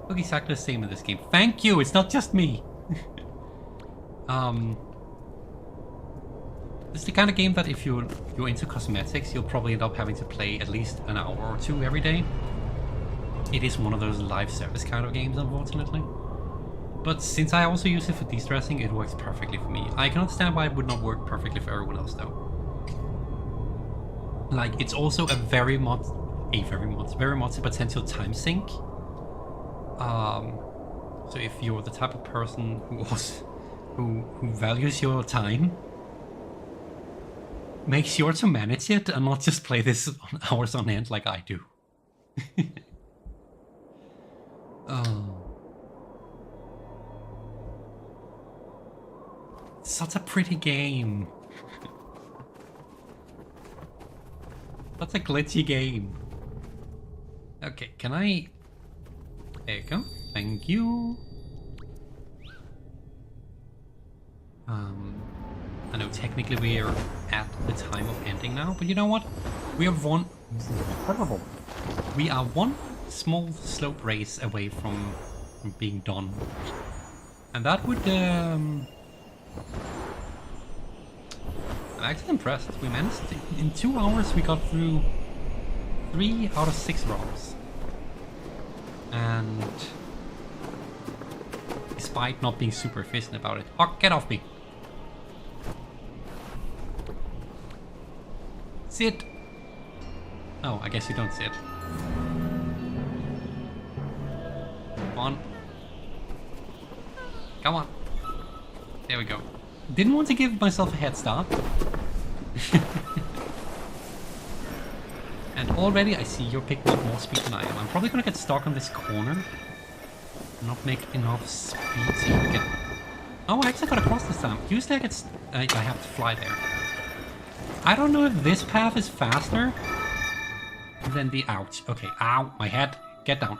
Look exactly the same in this game. Thank you, it's not just me. It's the kind of game that if you're into cosmetics, you'll probably end up having to play at least an hour or two every day. It is one of those live service kind of games, unfortunately. But since I also use it for de-stressing, it works perfectly for me. I can understand why it would not work perfectly for everyone else, though. Like, it's also a very much a potential time sink. So if you're the type of person who values your time, make sure to manage it and not just play this on hours on end like I do. Oh. Such a pretty game. Such a glitchy game. Okay, can I... There you go. Thank you. I know technically we're at the time of ending now, but you know what? We are one small slope race away from being done. And that would I'm actually impressed. We managed to, in 2 hours we got through 3 out of 6 rounds. And despite not being super efficient about it. Oh, get off me. Sit. Oh, I guess you don't sit. Come on. Come on. There we go. Didn't want to give myself a head start. And already I see you're picking up more speed than I am. I'm probably gonna get stuck on this corner. Not make enough speed to even get... Oh, I actually got across this time. Usually I have to fly there. I don't know if this path is faster than the... Ouch. Okay, ow, my head. Get down.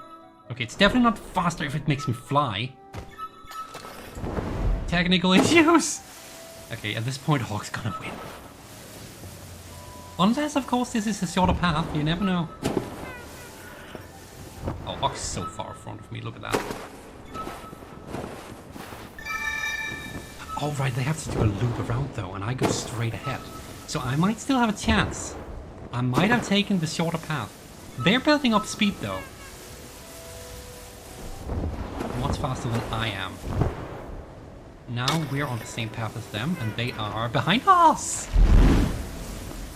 Okay, it's definitely not faster if it makes me fly. Technical issues! Okay, at this point, Hawk's gonna win. Unless, of course, this is a shorter path. You never know. Oh, Hawk's so far in front of me. Look at that. Oh, right, they have to do a loop around though, and I go straight ahead. So I might still have a chance. I might have taken the shorter path. They're building up speed though. Much faster than I am. Now we're on the same path as them, and they are behind us!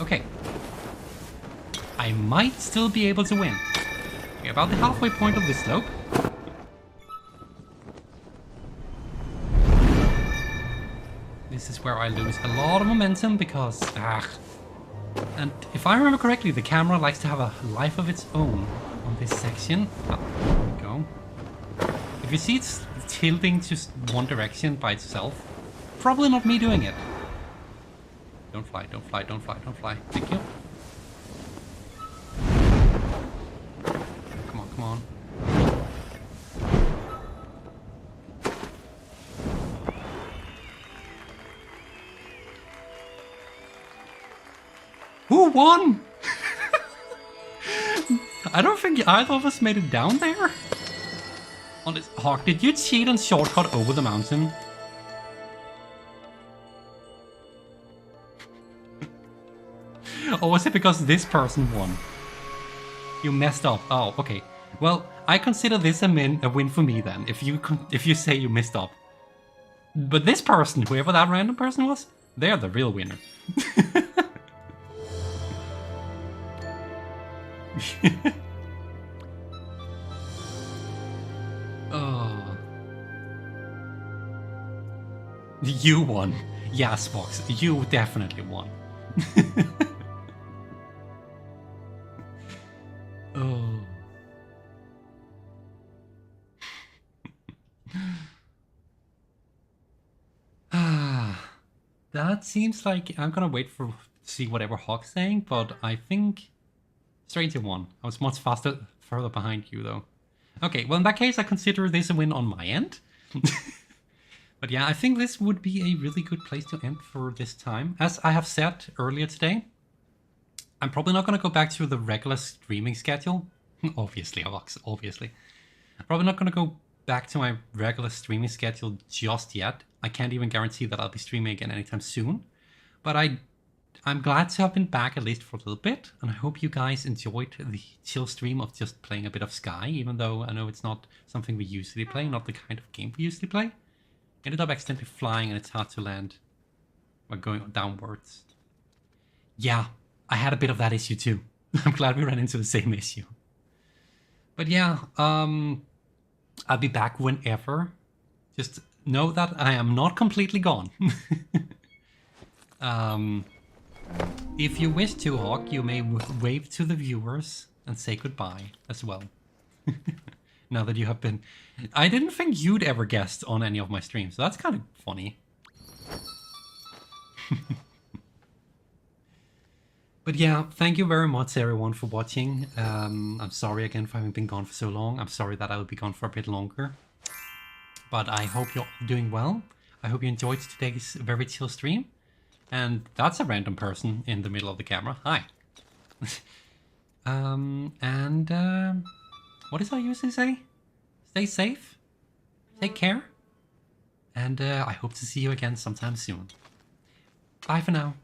Okay. I might still be able to win. We're about the halfway point of this slope. This is where I lose a lot of momentum because... And if I remember correctly, the camera likes to have a life of its own on this section. Oh, there we go. If you see it's tilting to one direction by itself, probably not me doing it. Don't fly, don't fly, don't fly, don't fly. Thank you. Come on, come on. Who won? I don't think either of us made it down there. On this Hawk, did you cheat and shortcut over the mountain? Or was it because this person won? You messed up. Oh, okay. Well, I consider this a win for me then. If you say you messed up. But this person, whoever that random person was, they're the real winner. Oh. You won. Yes, Fox, you definitely won. Oh. That seems like I'm gonna wait to see whatever Hawk's saying, but I think Stranger won. I was much further behind you though. Okay, well in that case I consider this a win on my end. But yeah, I think this would be a really good place to end for this time. As I have said earlier today, I'm probably not going to go back to the regular streaming schedule. Obviously, obviously. I'm probably not going to go back to my regular streaming schedule just yet. I can't even guarantee that I'll be streaming again anytime soon. But I'm glad to have been back at least for a little bit. And I hope you guys enjoyed the chill stream of just playing a bit of Sky. Even though I know it's not something we usually play, not the kind of game we usually play. Ended up accidentally flying and it's hard to land while going downwards. Yeah, I had a bit of that issue too. I'm glad we ran into the same issue. But yeah, I'll be back whenever. Just know that I am not completely gone. If you wish to, Hawk, you may wave to the viewers and say goodbye as well. Now that you have been... I didn't think you'd ever guessed on any of my streams, so that's kind of funny. But yeah, thank you very much everyone for watching. I'm sorry again for having been gone for so long. I'm sorry that I will be gone for a bit longer. But I hope you're doing well. I hope you enjoyed today's very chill stream. And that's a random person in the middle of the camera. Hi. What did I usually say? Stay safe, take care, and I hope to see you again sometime soon. Bye for now.